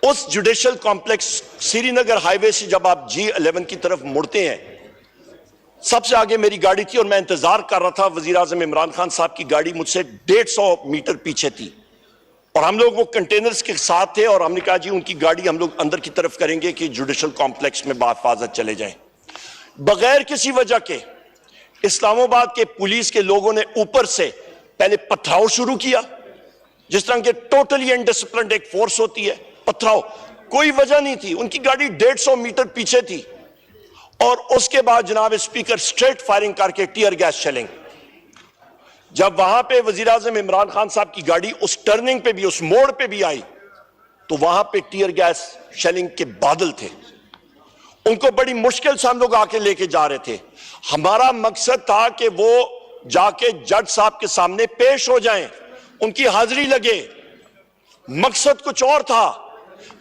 اس جوڈیشل کمپلیکس سری نگر ہائی وے سے جب آپ G11 کی طرف مڑتے ہیں, سب سے آگے میری گاڑی تھی اور میں انتظار کر رہا تھا. وزیر اعظم عمران خان صاحب کی گاڑی مجھ سے 150 میٹر پیچھے تھی, اور ہم لوگ وہ کنٹینرز کے ساتھ تھے, اور ہم نے کہا جی ان کی گاڑی ہم لوگ اندر کی طرف کریں گے کہ جوڈیشل کمپلیکس میں بحفاظت چلے جائیں. بغیر کسی وجہ کے اسلام آباد کے پولیس کے لوگوں نے اوپر سے پہلے پتھراؤ شروع کیا, جس طرح کہ ٹوٹلی انڈسپلنڈ ایک فورس ہوتی ہے. پتھراؤ, کوئی وجہ نہیں تھی, ان کی گاڑی 150 میٹر پیچھے تھی, اور اس کے بعد جناب اسپیکر سٹریٹ فائرنگ کر کے ٹیئر گیس شیلنگ. جب وہاں پہ وزیر اعظم عمران خان صاحب کی گاڑی اس ٹرننگ پہ بھی, اس موڑ پہ بھی آئی, تو وہاں پہ ٹیئر گیس شیلنگ کے بادل تھے. ان کو بڑی مشکل سے ہم لوگ آ کے لے کے جا رہے تھے. ہمارا مقصد تھا کہ وہ جا کے جج صاحب کے سامنے پیش ہو جائیں, ان کی حاضری لگے. مقصد کچھ اور تھا.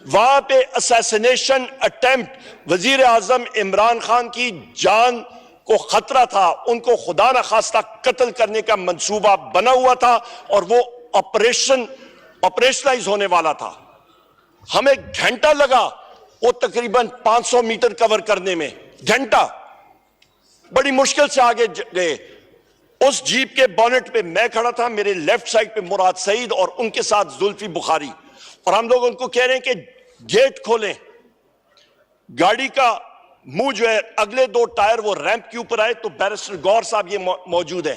وہاں پہ اسیسنیشن اٹیمپٹ, وزیر اعظم عمران خان کی جان کو خطرہ تھا, ان کو خدا نخواستہ قتل کرنے کا منصوبہ بنا ہوا تھا, اور وہ آپریشنلائز ہونے والا تھا. ہمیں گھنٹہ لگا وہ تقریباً 500 میٹر کور کرنے میں, گھنٹہ. بڑی مشکل سے آگے گئے. اس جیپ کے بونٹ پہ میں کھڑا تھا, میرے لیفٹ سائڈ پہ مراد سعید اور ان کے ساتھ زلفی بخاری, اور ہم لوگ ان کو کہہ رہے ہیں کہ گیٹ کھولیں. گاڑی کا منہ جو ہے, اگلے 2 ٹائر وہ ریمپ کے اوپر آئے, تو بیرسٹر گور صاحب یہ موجود ہے,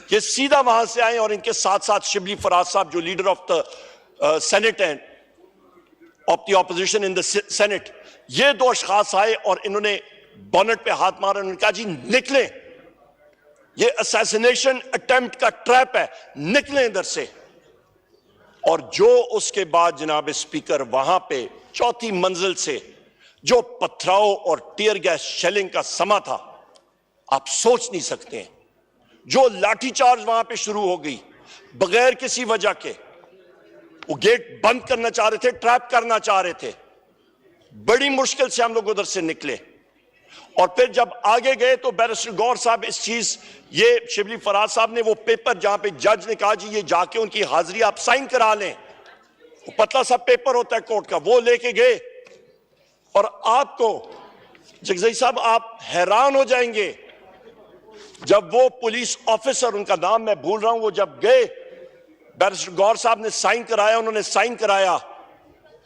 یہ سیدھا وہاں سے آئے, اور ان کے ساتھ ساتھ شبلی فراز صاحب جو لیڈر آف دا سینٹ ہیں, of the opposition in the senate, یہ 2 اشخاص آئے اور انہوں نے بونٹ پہ ہاتھ مارا. انہوں نے کہا جی نکلیں, یہ اسیسنیشن اٹیمپٹ کا ٹریپ ہے, نکلیں ادھر سے. اور جو اس کے بعد جناب اسپیکر وہاں پہ 4تھی منزل سے جو پتھراؤ اور ٹیئر گیس شیلنگ کا سما تھا, آپ سوچ نہیں سکتے ہیں. جو لاٹھی چارج وہاں پہ شروع ہو گئی بغیر کسی وجہ کے, وہ گیٹ بند کرنا چاہ رہے تھے, ٹریپ کرنا چاہ رہے تھے. بڑی مشکل سے ہم لوگ ادھر سے نکلے. اور پھر جب آگے گئے تو بیرسٹر گور صاحب اس چیز یہ شبلی فراز صاحب نے وہ پیپر جہاں پہ جج نے کہا جی یہ جا کے ان کی حاضری آپ سائن کرا لیں، وہ پتلا سا پیپر ہوتا ہے کورٹ کا، وہ لے کے گئے. اور آپ کو جگزئی صاحب آپ حیران ہو جائیں گے جب وہ پولیس آفیسر، ان کا نام میں بھول رہا ہوں، وہ جب گئے بیرسٹر گور صاحب نے سائن کرایا، انہوں نے سائن کرایا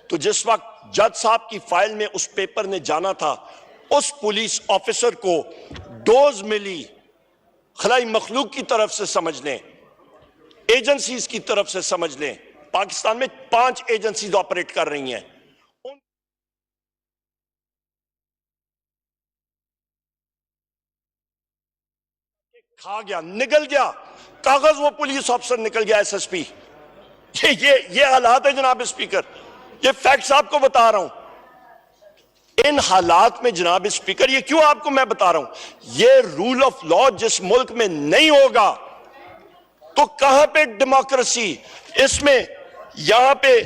تو جس وقت جج صاحب کی فائل میں اس پیپر نے جانا تھا اس پولیس آفیسر کو ڈوز ملی خلائی مخلوق کی طرف سے، سمجھ لیں ایجنسیز کی طرف سے، سمجھ لیں پاکستان میں 5 ایجنسیز آپریٹ کر رہی ہیں، کھا گیا، نگل گیا کاغذ، وہ پولیس آفیسر نکل گیا ایس ایس پی. یہ حالات ہے جناب اسپیکر، یہ فیکٹس آپ کو بتا رہا ہوں. ان حالات میں جناب اسپیکر یہ کیوں آپ کو میں بتا رہا ہوں، یہ رول آف لا جس ملک میں نہیں ہوگا تو کہاں پہ ڈیموکریسی؟ اس میں یہاں پہ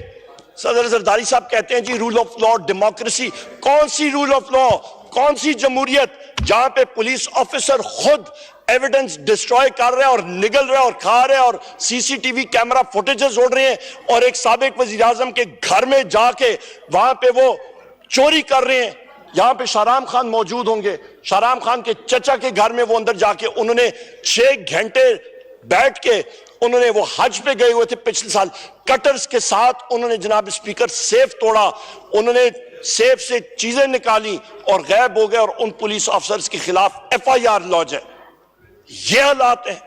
صدر زرداری صاحب کہتے ہیں جی رول آف لا ڈیموکریسی. کون سی رول آف لا، کون سی جمہوریت جہاں پہ پولیس آفیسر خود ایویڈنس ڈسٹروائے کر رہے ہیں اور نگل رہے ہیں اور کھا رہے ہیں اور C C T V camera footages اڑ رہے ہیں اور ایک سابق وزیر اعظم کے گھر میں جا کے وہاں پہ وہ چوری کر رہے ہیں. یہاں پہ شاہرام خان موجود ہوں گے، شاہرام خان کے چچا کے گھر میں وہ اندر جا کے انہوں نے 6 گھنٹے بیٹھ کے انہوں نے وہ حج پہ گئے ہوئے تھے پچھلے سال، کٹرز کے ساتھ انہوں نے جناب اسپیکر سیف توڑا، انہوں نے سیف سے چیزیں نکالی اور غائب ہو گئے اور ان پولیس آفیسرز کے خلاف ایف آئی آر لانچ ہے. یہ حالات ہیں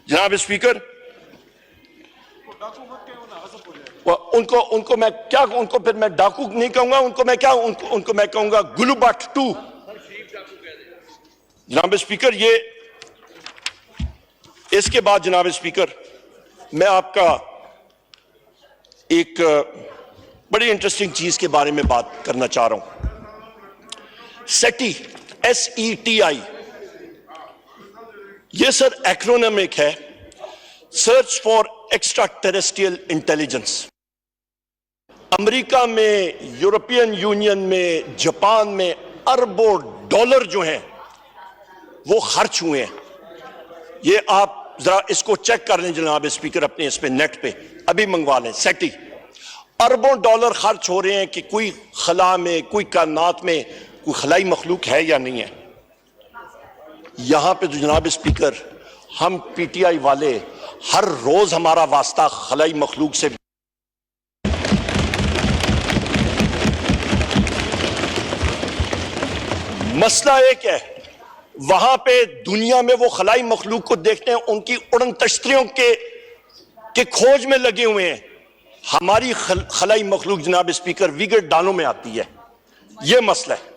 جناب اسپیکر. ان کو میں کیا، ان کو پھر میں ڈاکو نہیں کہوں گا، ان کو میں کیا، ان کو میں کہوں گا گلو بٹ 2. جناب اسپیکر یہ اس کے بعد جناب اسپیکر میں آپ کا ایک بڑی انٹرسٹنگ چیز کے بارے میں بات کرنا چاہ رہا ہوں. سیٹی SETI یہ سر ایکرونمک ہے، search for extra terrestrial intelligence. امریکہ میں، یورپین یونین میں، جاپان میں اربوں ڈالر جو ہیں وہ خرچ ہوئے ہیں. یہ آپ ذرا اس کو چیک کر لیں جناب اسپیکر، اپنے اس پہ نیٹ پہ ابھی منگوا لیں. سیٹی اربوں ڈالر خرچ ہو رہے ہیں کہ کوئی خلا میں، کوئی کائنات میں کوئی خلائی مخلوق ہے یا نہیں ہے. یہاں پہ تو جناب اسپیکر ہم پی ٹی آئی والے ہر روز ہمارا واسطہ خلائی مخلوق سے مسئلہ ایک ہے. وہاں پہ دنیا میں وہ خلائی مخلوق کو دیکھتے ہیں، ان کی اڑن تشتریوں کے کھوج میں لگے ہوئے ہیں. ہماری خلائی مخلوق جناب اسپیکر ویگر ڈانوں میں آتی ہے، یہ مسئلہ ہے.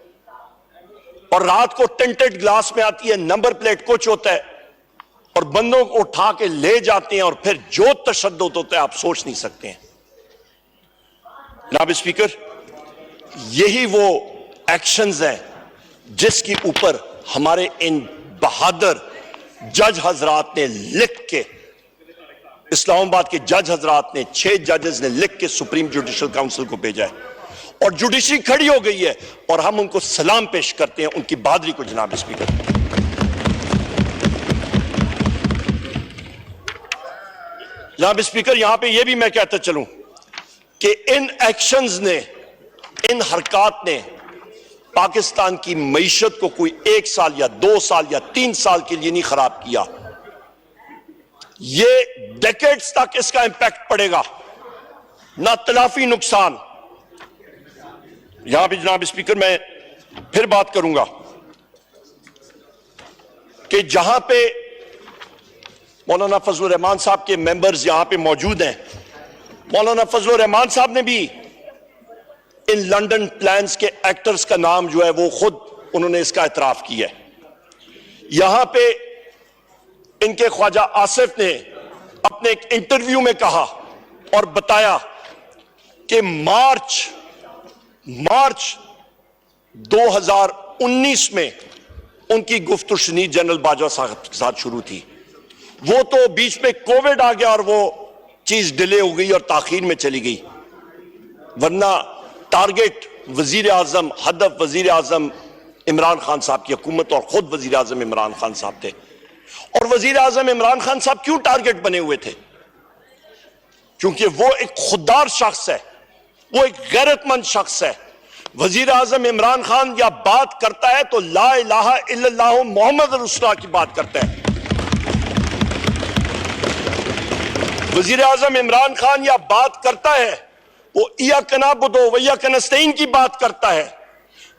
اور رات کو ٹینٹڈ گلاس میں آتی ہے، نمبر پلیٹ کچھ ہوتا ہے اور بندوں کو اٹھا کے لے جاتے ہیں اور پھر جو تشدد ہوتا ہے آپ سوچ نہیں سکتے ہیں. جناب اسپیکر یہی وہ ایکشنز ہیں جس کے اوپر ہمارے ان بہادر جج حضرات نے لکھ کے، اسلام آباد کے جج حضرات نے 6 ججز نے لکھ کے سپریم جوڈیشل کاؤنسل کو بھیجا ہے اور جوڈیشری کھڑی ہو گئی ہے اور ہم ان کو سلام پیش کرتے ہیں ان کی بہادری کو. جناب اسپیکر جناب اسپیکر یہاں پہ یہ بھی میں کہتا چلوں کہ ان ایکشنز نے، ان حرکات نے پاکستان کی معیشت کو کوئی 1 سال یا 2 سال یا 3 سال کے لیے نہیں خراب کیا. یہ ڈیکیڈز تک اس کا امپیکٹ پڑے گا، نہ تلافی نقصان. یہاں بھی جناب اسپیکر میں پھر بات کروں گا کہ جہاں پہ مولانا فضل الرحمان صاحب کے ممبرز یہاں پہ موجود ہیں، مولانا فضل الرحمان صاحب نے بھی ان لنڈن پلانز کے ایکٹرز کا نام جو ہے وہ خود انہوں نے اس کا اعتراف کیا ہے. یہاں پہ ان کے خواجہ آصف نے اپنے ایک انٹرویو میں کہا اور بتایا کہ مارچ 2019 میں ان کی گفت و شنید جنرل باجوہ صاحب کے ساتھ شروع تھی. وہ تو بیچ میں کووڈ آ گیا اور وہ چیز ڈیلے ہو گئی اور تاخیر میں چلی گئی، ورنہ ٹارگٹ وزیر اعظم، ہدف وزیر اعظم عمران خان صاحب کی حکومت اور خود وزیر اعظم عمران خان صاحب تھے. اور وزیر اعظم عمران خان صاحب کیوں ٹارگٹ بنے ہوئے تھے؟ کیونکہ وہ ایک خوددار شخص ہے, وہ ایک غیرت مند شخص ہے. وزیر اعظم عمران خان یا بات کرتا ہے تو لا الہ الا اللہ محمد رسول اللہ کی بات کرتا ہے. وزیر اعظم عمران خان یا بات کرتا ہے وہ ایاک نعبد و ایاک نستعین کی بات کرتا ہے.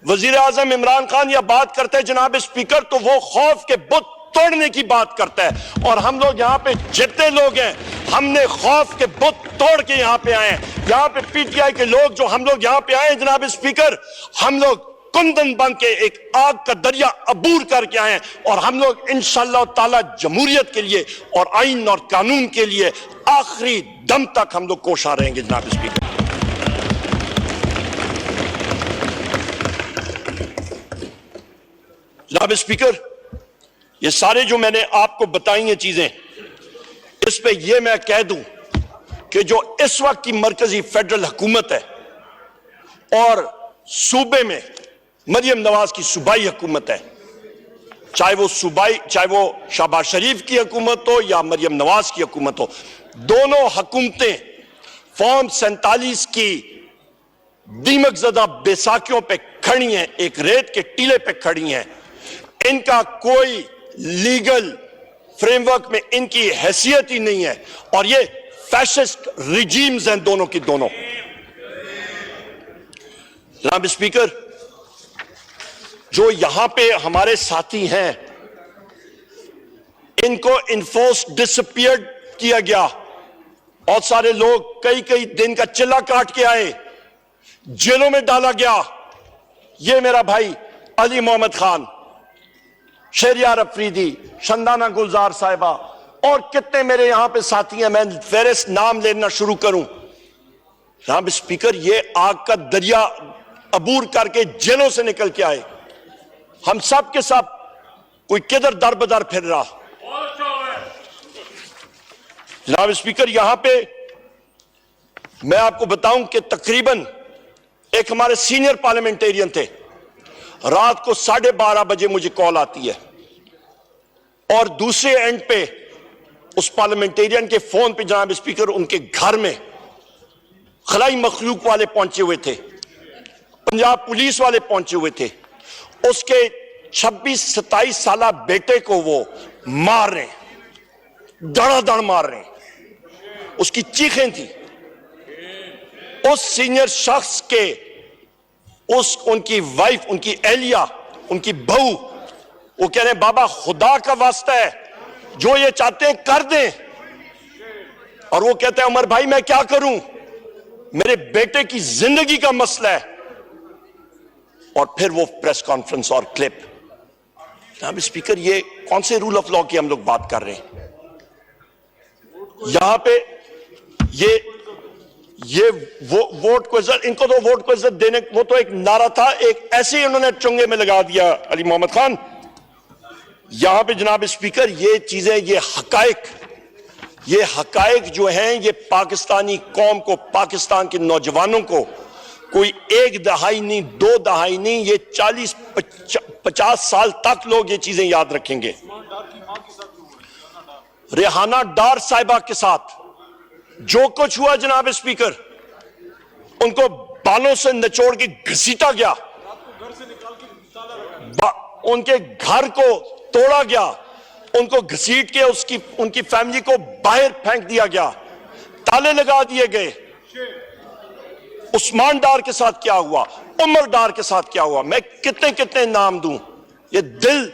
وزیر اعظم عمران خان یا بات کرتا ہے جناب اسپیکر تو وہ خوف کے بت توڑنے کی بات کرتا ہے. اور ہم لوگ یہاں پہ جتنے لوگ ہیں, ہم نے خوف کے بت توڑ کے یہاں پہ آئے ہیں. یہاں پہ پی ٹی آئی کے لوگ جو ہم لوگ یہاں پہ آئے ہیں جناب اسپیکر, ہم لوگ کندن بن کے ایک آگ کا دریا عبور کر کے آئے ہیں. اور ہم لوگ انشاءاللہ تعالی جمہوریت کے لیے اور آئین اور قانون کے لیے آخری دم تک ہم لوگ کوشاں رہیں گے جناب اسپیکر. جناب اسپیکر, یہ سارے جو میں نے آپ کو بتائی ہیں چیزیں, اس پہ یہ میں کہہ دوں کہ جو اس وقت کی مرکزی فیڈرل حکومت ہے اور صوبے میں مریم نواز کی صوبائی حکومت ہے, چاہے وہ شہباز شریف کی حکومت ہو یا مریم نواز کی حکومت ہو, دونوں حکومتیں فارم 47 کی دیمک زدہ بیساکھیوں پہ کھڑی ہیں, ایک ریت کے ٹیلے پہ کھڑی ہیں. ان کا کوئی لیگل فریم ورک میں ان کی حیثیت ہی نہیں ہے, اور یہ فیشسٹ ریجیمز ہیں دونوں کی دونوں. جناب اسپیکر, جو یہاں پہ ہمارے ساتھی ہیں ان کو انفورس ڈسپیئرڈ کیا گیا. بہت سارے لوگ کئی دن کا چلہ کاٹ کے آئے, جیلوں میں ڈالا گیا. یہ میرا بھائی علی محمد خان, شہریار افریدی, شندانہ گلزار صاحبہ اور کتنے میرے یہاں پہ ساتھی ہیں, میں فہرست نام لینا شروع کروں. جناب اسپیکر, یہ آگ کا دریا عبور کر کے جیلوں سے نکل کے آئے. ہم سب کے سب کوئی کدھر در بدر پھر رہا. جناب اسپیکر, یہاں پہ میں آپ کو بتاؤں کہ تقریباً ایک ہمارے سینئر پارلیمنٹیرین تھے, رات کو 12:30 بجے مجھے کال آتی ہے, اور دوسرے اینڈ پہ اس پارلیمنٹیرین کے فون پہ جناب اسپیکر ان کے گھر میں خلائی مخلوق والے پہنچے ہوئے تھے, پنجاب پولیس والے پہنچے ہوئے تھے. اس کے 26-27 سالہ بیٹے کو وہ مار رہے ہیں, دڑا دڑ مار رہے ہیں. اس کی چیخیں تھی. اس سینئر شخص کے ان کی وائف, ان کی اہلیہ, ان کی بہو, وہ کہہ رہے ہیں بابا خدا کا واسطہ ہے جو یہ چاہتے ہیں کر دیں. اور وہ کہتے ہیں عمر بھائی میں کیا کروں, میرے بیٹے کی زندگی کا مسئلہ ہے. اور پھر وہ پریس کانفرنس اور کلپ. جناب اسپیکر, یہ کون سے رول آف لا کی ہم لوگ بات کر رہے ہیں یہاں پہ؟ یہ ووٹ کو عزت, ان کو تو ووٹ کو عزت دینے, وہ تو ایک نعرہ تھا, ایک ایسے ہی انہوں نے چنگے میں لگا دیا علی محمد خان. یہاں پہ جناب اسپیکر یہ چیزیں, یہ حقائق جو ہیں, یہ پاکستانی قوم کو, پاکستان کے نوجوانوں کو کوئی 1 دہائی نہیں, 2 دہائی نہیں, یہ 40-50 سال تک لوگ یہ چیزیں یاد رکھیں گے. ریحانہ ڈار صاحبہ کے ساتھ جو کچھ ہوا جناب اسپیکر, ان کو بالوں سے نچوڑ کے گھسیٹا گیا, ان کے گھر کو توڑا گیا, ان کو گھسیٹ کے ان کی فیملی کو باہر پھینک دیا گیا, تالے لگا دیے گئے. عثمان ڈار کے ساتھ کیا ہوا, عمر ڈار کے ساتھ کیا ہوا, میں کتنے نام دوں, یہ دل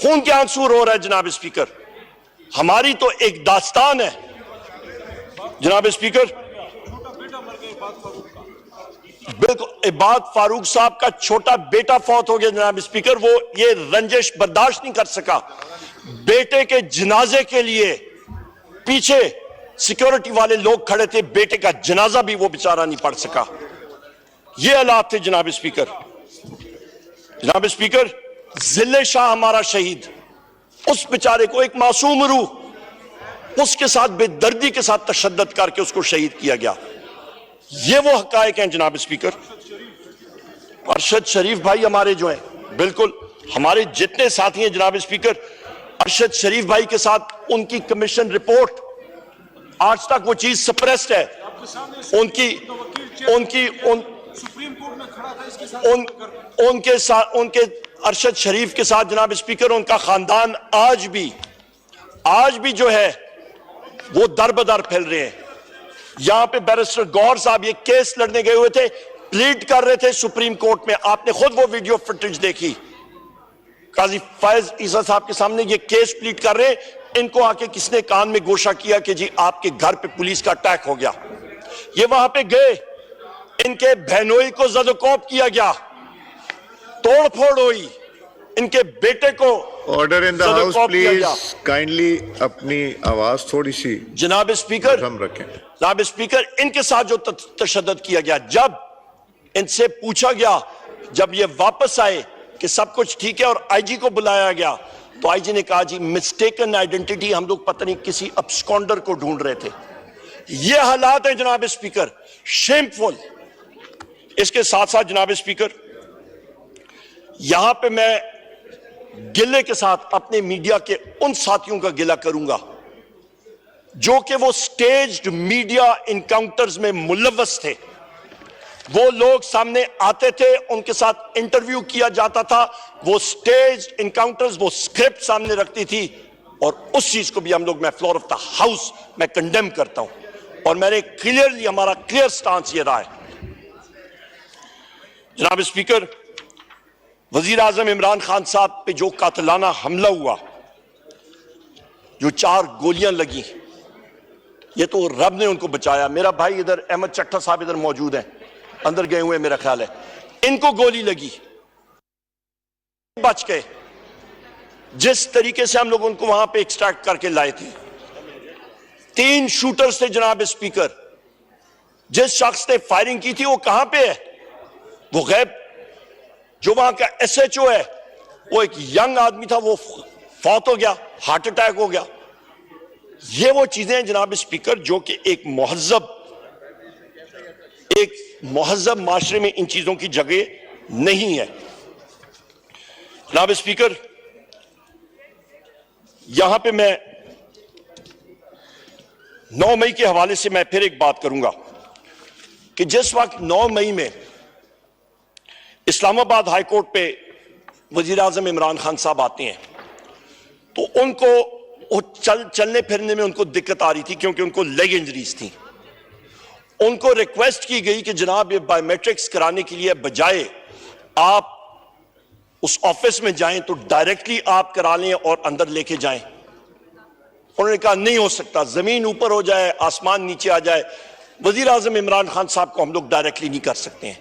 خون کے آنسو رو رہا ہے جناب اسپیکر. ہماری تو ایک داستان ہے جناب اسپیکر. بالکل, عباد فاروق صاحب کا چھوٹا بیٹا فوت ہو گیا جناب اسپیکر. وہ یہ رنجش برداشت نہیں کر سکا, بیٹے کے جنازے کے لیے پیچھے سیکیورٹی والے لوگ کھڑے تھے, بیٹے کا جنازہ بھی وہ بیچارہ نہیں پڑھ سکا. یہ حالات تھے جناب اسپیکر. جناب اسپیکر, ذل شاہ ہمارا شہید, اس بیچارے کو ایک معصوم روح, اس کے ساتھ بے دردی کے ساتھ تشدد کر کے اس کو شہید کیا گیا. یہ وہ حقائق ہیں جناب اسپیکر. ارشد شریف بھائی ہمارے جو ہیں, بالکل ہمارے جتنے ساتھی ہیں جناب اسپیکر، ارشد شریف بھائی کے ساتھ ان کی کمیشن رپورٹ آج تک وہ چیز سپریسڈ ہے. ان کے ارشد شریف کے ساتھ جناب اسپیکر ان کا خاندان آج بھی جو ہے وہ در بدر پھیل رہے ہیں. یہاں پہ بیرسٹر گوہر صاحب یہ کیس لڑنے گئے ہوئے تھے، پلیڈ کر رہے تھے سپریم کورٹ میں. آپ نے خود وہ ویڈیو فوٹیج دیکھی، قاضی فائز عیسیٰ صاحب کے سامنے یہ کیس پلیڈ کر رہے ہیں. ان کو آ کے کس نے کان میں گوشہ کیا کہ جی آپ کے گھر پہ پولیس کا اٹیک ہو گیا. یہ وہاں پہ گئے، ان کے بہنوئی کو زد و کوب کیا گیا، توڑ پھوڑ ہوئی، ان کے بیٹے کو order in the house please, kindly اپنی آواز تھوڑی سی جناب اسپیکر رکھیں. جناب اسپیکر ان کے ساتھ جو تشدد کیا گیا، جب ان سے پوچھا گیا، جب یہ واپس آئے کہ سب کچھ ٹھیک ہے اور آئی جی کو بلایا گیا، تو آئی جی نے کہا جی مسٹیکن آئیڈینٹی، ہم لوگ پتہ نہیں کسی ابسکونڈر کو ڈھونڈ رہے تھے. یہ حالات ہیں جناب اسپیکر، شیمفل. اس کے ساتھ ساتھ جناب اسپیکر یہاں پہ میں گلے کے ساتھ اپنے میڈیا کے ان ساتھیوں کا گلہ کروں گا جو کہ وہ سٹیجڈ میڈیا انکاؤنٹرز میں ملوث تھے. وہ لوگ سامنے آتے تھے، ان کے ساتھ انٹرویو کیا جاتا تھا، وہ سٹیجڈ انکاؤنٹرز، وہ سکرپٹ سامنے رکھتی تھی، اور اس چیز کو بھی ہم لوگ میں فلور آف دا ہاؤس میں کنڈیم کرتا ہوں. اور میں نے کلیئرلی ہمارا کلیئر سٹانس یہ رہا ہے. جناب اسپیکر، وزیر اعظم عمران خان صاحب پہ جو قاتلانہ حملہ ہوا، جو 4 گولیاں لگی، یہ تو رب نے ان کو بچایا. میرا بھائی ادھر احمد چٹھا صاحب ادھر موجود ہیں، اندر گئے ہوئے میرا خیال ہے، ان کو گولی لگی، بچ گئے. جس طریقے سے ہم لوگ ان کو وہاں پہ ایکسٹریکٹ کر کے لائے تھے، 3 شوٹرز تھے جناب اسپیکر. جس شخص نے فائرنگ کی تھی وہ کہاں پہ ہے؟ وہ غیب. جو وہاں کا ایس ایچ او ہے، وہ ایک ینگ آدمی تھا، وہ فوت ہو گیا، ہارٹ اٹیک ہو گیا. یہ وہ چیزیں ہیں جناب اسپیکر جو کہ ایک مہذب معاشرے میں ان چیزوں کی جگہ نہیں ہے. جناب اسپیکر، یہاں پہ میں 9 مئی کے حوالے سے میں پھر ایک بات کروں گا کہ جس وقت 9 مئی میں اسلام آباد ہائی کورٹ پہ وزیر اعظم عمران خان صاحب آتے ہیں تو ان کو چلنے پھرنے میں ان کو دقت آ رہی تھی کیونکہ ان کو لیگ انجریز تھیں. ان کو ریکویسٹ کی گئی کہ جناب یہ بایو میٹرکس کرانے کے لیے بجائے آپ اس آفس میں جائیں تو ڈائریکٹلی آپ کرا لیں اور اندر لے کے جائیں. انہوں نے کہا نہیں ہو سکتا، زمین اوپر ہو جائے، آسمان نیچے آ جائے، وزیر اعظم عمران خان صاحب کو ہم لوگ ڈائریکٹلی نہیں کر سکتے ہیں.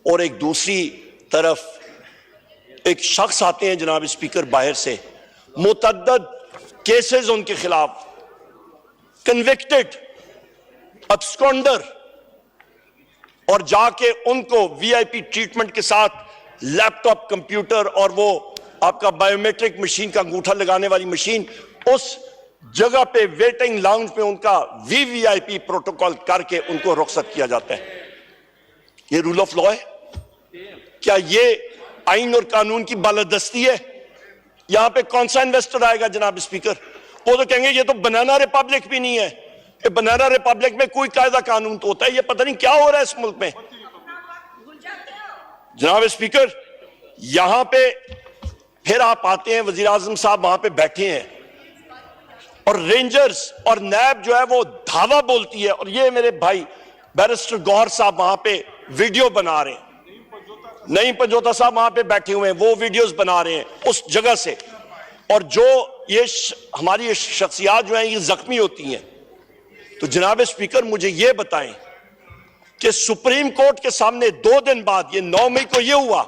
اور ایک دوسری طرف ایک شخص آتے ہیں جناب اسپیکر باہر سے، متعدد کیسز ان کے خلاف، کنوکٹڈ، ابسکونڈر، اور جا کے ان کو وی آئی پی ٹریٹمنٹ کے ساتھ لیپ ٹاپ، کمپیوٹر اور وہ آپ کا بایو میٹرک مشین کا انگوٹھا لگانے والی مشین، اس جگہ پہ ویٹنگ لاؤنج میں ان کا وی آئی پی پروٹوکول کر کے ان کو رخصت کیا جاتا ہے. یہ رول آف لا ہے؟ کیا یہ آئین اور قانون کی بالادستی ہے؟ یہاں پہ کون سا انویسٹر آئے گا جناب اسپیکر؟ وہ تو کہیں گے یہ تو بنانا ریپبلک بھی نہیں ہے. کہ بنانا ریپبلک میں کوئی قاعدہ قانون تو ہوتا ہے، یہ پتہ نہیں کیا ہو رہا ہے اس ملک میں. جناب اسپیکر، یہاں پہ پھر آپ آتے ہیں، وزیر اعظم صاحب وہاں پہ بیٹھے ہیں اور رینجرز اور نیب جو ہے وہ دھاوا بولتی ہے، اور یہ میرے بھائی بیرسٹر گوہر صاحب وہاں پہ ویڈیو بنا رہے ہیں، نعیم پنجوتا صاحب وہاں پہ بیٹھے ہوئے ہیں، وہ ویڈیوز بنا رہے ہیں اس جگہ سے. اور جو یہ ہماری شخصیات جو ہیں یہ زخمی ہوتی ہیں. تو جناب اسپیکر مجھے یہ بتائیں کہ سپریم کورٹ کے سامنے 2 دن بعد، یہ 9 مئی کو یہ ہوا،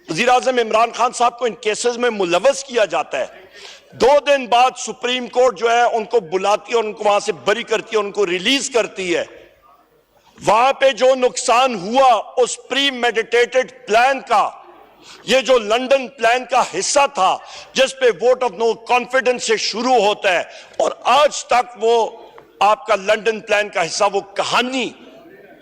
وزیر اعظم عمران خان صاحب کو ان کیسز میں ملوث کیا جاتا ہے. 2 دن بعد سپریم کورٹ جو ہے ان کو بلاتی ہے اور ان کو وہاں سے بری کرتی ہے، ان کو ریلیز کرتی ہے. وہاں پہ جو نقصان ہوا اس پری میڈیٹیٹڈ پلان کا، یہ جو لنڈن پلان کا حصہ تھا جس پہ ووٹ آف نو کانفیڈنس سے شروع ہوتا ہے، اور آج تک وہ آپ کا لنڈن پلان کا حصہ وہ کہانی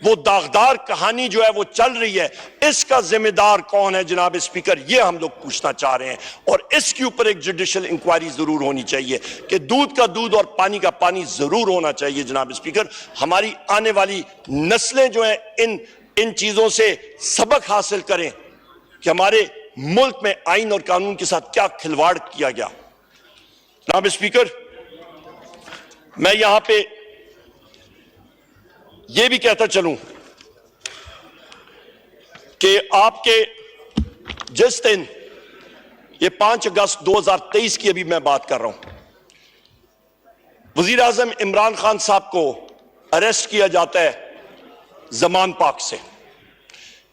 وہ داغدار کہانی جو ہے وہ چل رہی ہے، اس کا ذمہ دار کون ہے جناب اسپیکر، یہ ہم لوگ پوچھنا چاہ رہے ہیں. اور اس کے اوپر ایک جوڈیشل انکوائری ضرور ہونی چاہیے کہ دودھ کا دودھ اور پانی کا پانی ضرور ہونا چاہیے جناب اسپیکر. ہماری آنے والی نسلیں جو ہیں ان چیزوں سے سبق حاصل کریں کہ ہمارے ملک میں آئین اور قانون کے ساتھ کیا کھلواڑ کیا گیا. جناب اسپیکر، میں یہاں پہ یہ بھی کہتا چلوں کہ آپ کے جس دن یہ 5 اگست 2023 کی ابھی میں بات کر رہا ہوں، وزیر اعظم عمران خان صاحب کو اریسٹ کیا جاتا ہے زمان پاک سے.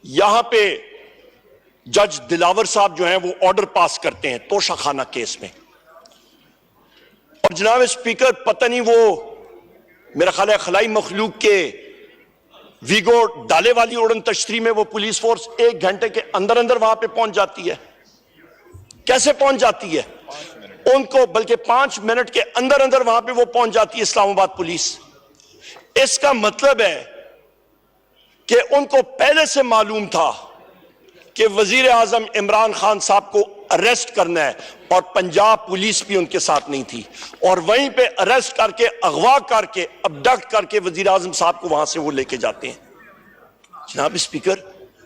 یہاں پہ جج دلاور صاحب جو ہیں وہ آرڈر پاس کرتے ہیں توشہ خانہ کیس میں. اور جناب اسپیکر، پتہ نہیں وہ میرا خیال ہے خلائی مخلوق کے ویگو ڈالے والی اڑن تشتری میں وہ پولیس فورس 1 گھنٹے کے اندر وہاں پہ پہنچ جاتی ہے. کیسے پہنچ جاتی ہے؟ ان کو بلکہ 5 منٹ کے اندر وہاں پہ وہ پہنچ جاتی ہے اسلام آباد پولیس. اس کا مطلب ہے کہ ان کو پہلے سے معلوم تھا کہ وزیر اعظم عمران خان صاحب کو اریسٹ کرنا ہے، اور پنجاب پولیس بھی ان کے ساتھ نہیں تھی، اور وہیں پہ اریسٹ کر کے اغوا کر کے ابڈکٹ کر کے وزیر اعظم صاحب کو وہاں سے وہ لے کے جاتے ہیں. جناب اسپیکر،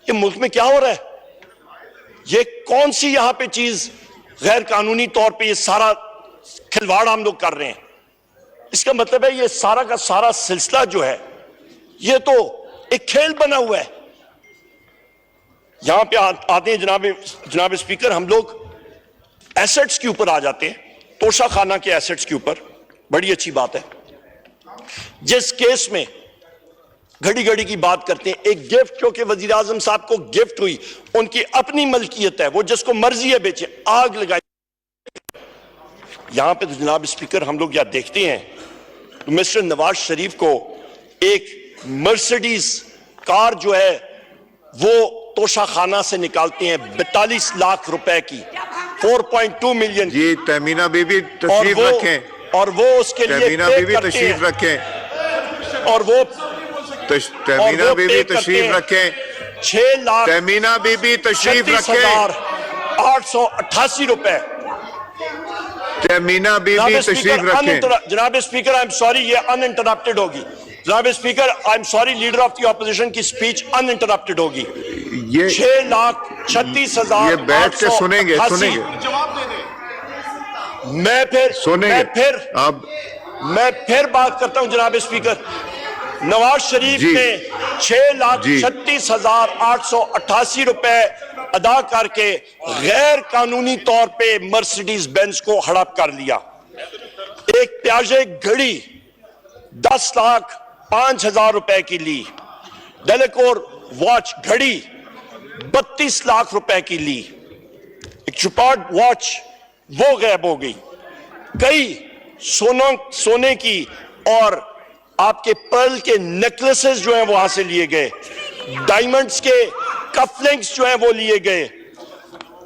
یہ ملک میں کیا ہو رہا ہے؟ یہ کون سی یہاں پہ چیز غیر قانونی طور پہ یہ سارا کھلواڑ ہم لوگ کر رہے ہیں؟ اس کا مطلب ہے یہ سارا کا سارا سلسلہ جو ہے یہ تو ایک کھیل بنا ہوا ہے. یہاں پہ آتے ہیں جناب اسپیکر، ہم لوگ ایسٹس کے اوپر آ جاتے ہیں، توشہ خانہ کے ایسٹس کے اوپر. بڑی اچھی بات ہے. جس کیس میں گھڑی کی بات کرتے ہیں، ایک گفٹ جو کہ وزیر اعظم صاحب کو گفٹ ہوئی، ان کی اپنی ملکیت ہے، وہ جس کو مرضی ہے بیچے، آگ لگائی. یہاں پہ تو جناب اسپیکر ہم لوگ یہاں دیکھتے ہیں مسٹر نواز شریف کو ایک مرسیڈیز کار جو ہے وہ توشہ خانہ سے نکالتے ہیں 42 لاکھ روپے کی، 4.2 ملین. جی تہمینہ بی بی تشریف رکھیں، اور وہ اس کے لیے تہمینہ بی بی تشریف رکھیں، اور وہ تہمینہ بی بی تشریف رکھیں، 6 لاکھ تہمینہ بی بی تشریف رکھیں، 36,888 روپے. تہمینہ بی بی تشریف رکھیں. جناب اسپیکر آئی ایم سوری، یہ ان انٹرپٹڈ ہوگی. جناب speaker I am sorry, leader of the opposition کی سپیچ ان انٹرپٹڈ ہوگی. 6,36,000. یہ بیٹھ کے سنیں گے میں پھر بات کرتا ہوں جناب اسپیکر. نواز شریف نے 6,36,888 روپے ادا کر کے غیر قانونی طور پہ مرسیڈیز بینز کو ہڑپ کر لیا. ایک پیاژے گھڑی 10,05,000 روپے کی لی. ڈیلیکور واچ گھڑی 32 لاکھ روپے کی لی. ایک چپارڈ واچ وہ غائب ہو گئی. کئی سونے کی اور آپ کے پرل کے نیکلسز جو ہیں وہاں سے لیے گئے. ڈائمنڈز کے کف لنکس جو ہیں وہ لیے گئے.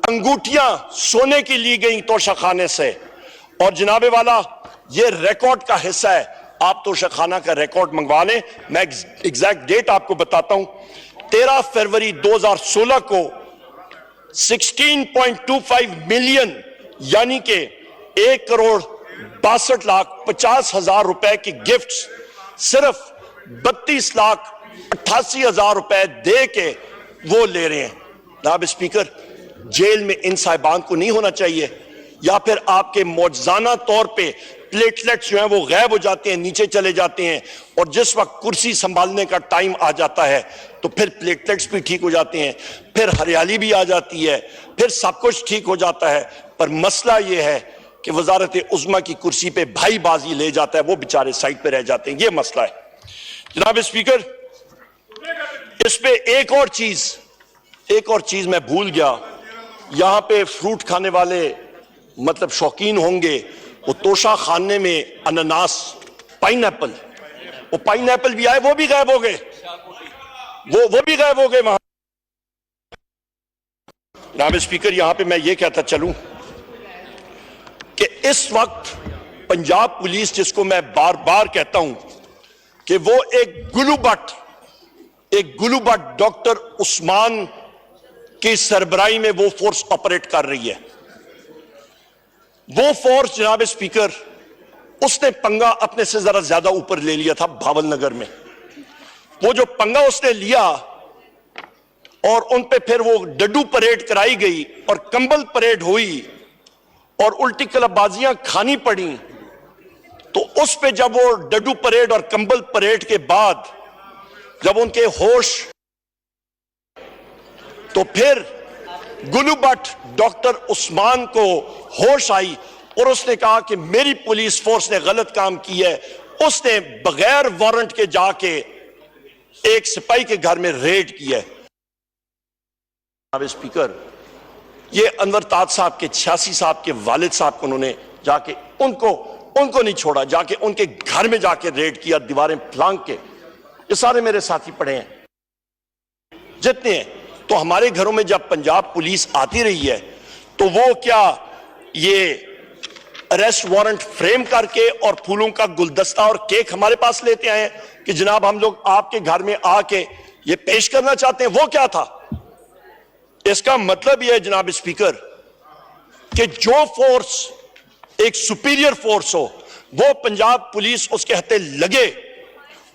انگوٹھیاں سونے کی لی گئیں توشہ خانے سے. اور جناب والا یہ ریکارڈ کا حصہ ہے، آپ توشہ خانہ کا ریکارڈ منگوا لیں. میں ایگزیکٹ ڈیٹ آپ کو بتاتا ہوں. 13 فروری 2016 کو 16.25 ملین یعنی کہ 1,62,50,000 روپے کی گفٹس صرف 32,88,000 روپے دے کے وہ لے رہے ہیں. جناب اسپیکر، جیل میں ان صاحبان کو نہیں ہونا چاہیے، یا پھر آپ کے معجزانہ طور پہ پلیٹلیٹس جو ہیں وہ غائب ہو جاتے ہیں، نیچے چلے جاتے ہیں، اور جس وقت کرسی سنبھالنے کا ٹائم آ جاتا ہے تو پھر پلیٹلیٹس بھی ٹھیک ہو جاتے ہیں، پھر ہریالی بھی آ جاتی ہے، پھر سب کچھ ٹھیک ہو جاتا ہے. پر مسئلہ یہ ہے کہ وزارت عظمیٰ کی کرسی پہ بھائی بازی لے جاتا ہے، وہ بیچارے سائٹ پہ رہ جاتے ہیں. یہ مسئلہ ہے. جناب اسپیکر، اس پہ ایک اور چیز میں بھول گیا. یہاں پہ فروٹ کھانے والے مطلب شوقین ہوں گے، وہ توشہ خانے میں انناس، پائن ایپل بھی آئے، وہ بھی غائب ہو گئے. وہ بھی غائب ہو گئے وہاں. جناب اسپیکر، یہاں پہ میں یہ کہتا چلوں کہ اس وقت پنجاب پولیس، جس کو میں بار بار کہتا ہوں کہ وہ ایک گلو بٹ ایک گلو بٹ ڈاکٹر عثمان کی سربراہی میں وہ فورس آپریٹ کر رہی ہے. وہ فورس جناب اسپیکر اس نے پنگا اپنے سے ذرا زیادہ اوپر لے لیا تھا بھاول نگر میں. وہ جو پنگا اس نے لیا اور ان پہ پھر وہ ڈڈو پریڈ کرائی گئی اور کمبل پریڈ ہوئی اور الٹی کلب بازیاں کھانی پڑی، تو اس پہ جب وہ ڈڈو پریڈ اور کمبل پریڈ کے بعد جب ان کے ہوش، تو پھر گلو بٹ ڈاکٹر عثمان کو ہوش آئی اور اس نے کہا کہ میری پولیس فورس نے غلط کام کی ہے. اس نے بغیر وارنٹ کے جا کے ایک سپاہی کے گھر میں ریڈ کی ہے. جناب اسپیکر، یہ انور تاج صاحب کے 86 صاحب کے والد صاحب کو انہوں نے جا کے ان کو نہیں چھوڑا، جا کے ان کے گھر میں جا کے ریڈ کیا، دیواریں پھلانگ کے. یہ سارے میرے ساتھی پڑھے ہیں جتنے ہیں. تو ہمارے گھروں میں جب پنجاب پولیس آتی رہی ہے تو وہ کیا یہ اریسٹ وارنٹ فریم کر کے اور پھولوں کا گلدستہ اور کیک ہمارے پاس لیتے آئے ہیں کہ جناب ہم لوگ آپ کے گھر میں آ کے یہ پیش کرنا چاہتے ہیں؟ وہ کیا تھا؟ اس کا مطلب یہ ہے جناب اسپیکر کہ جو فورس ایک سپیریئر فورس ہو وہ پنجاب پولیس اس کے ہتھے لگے،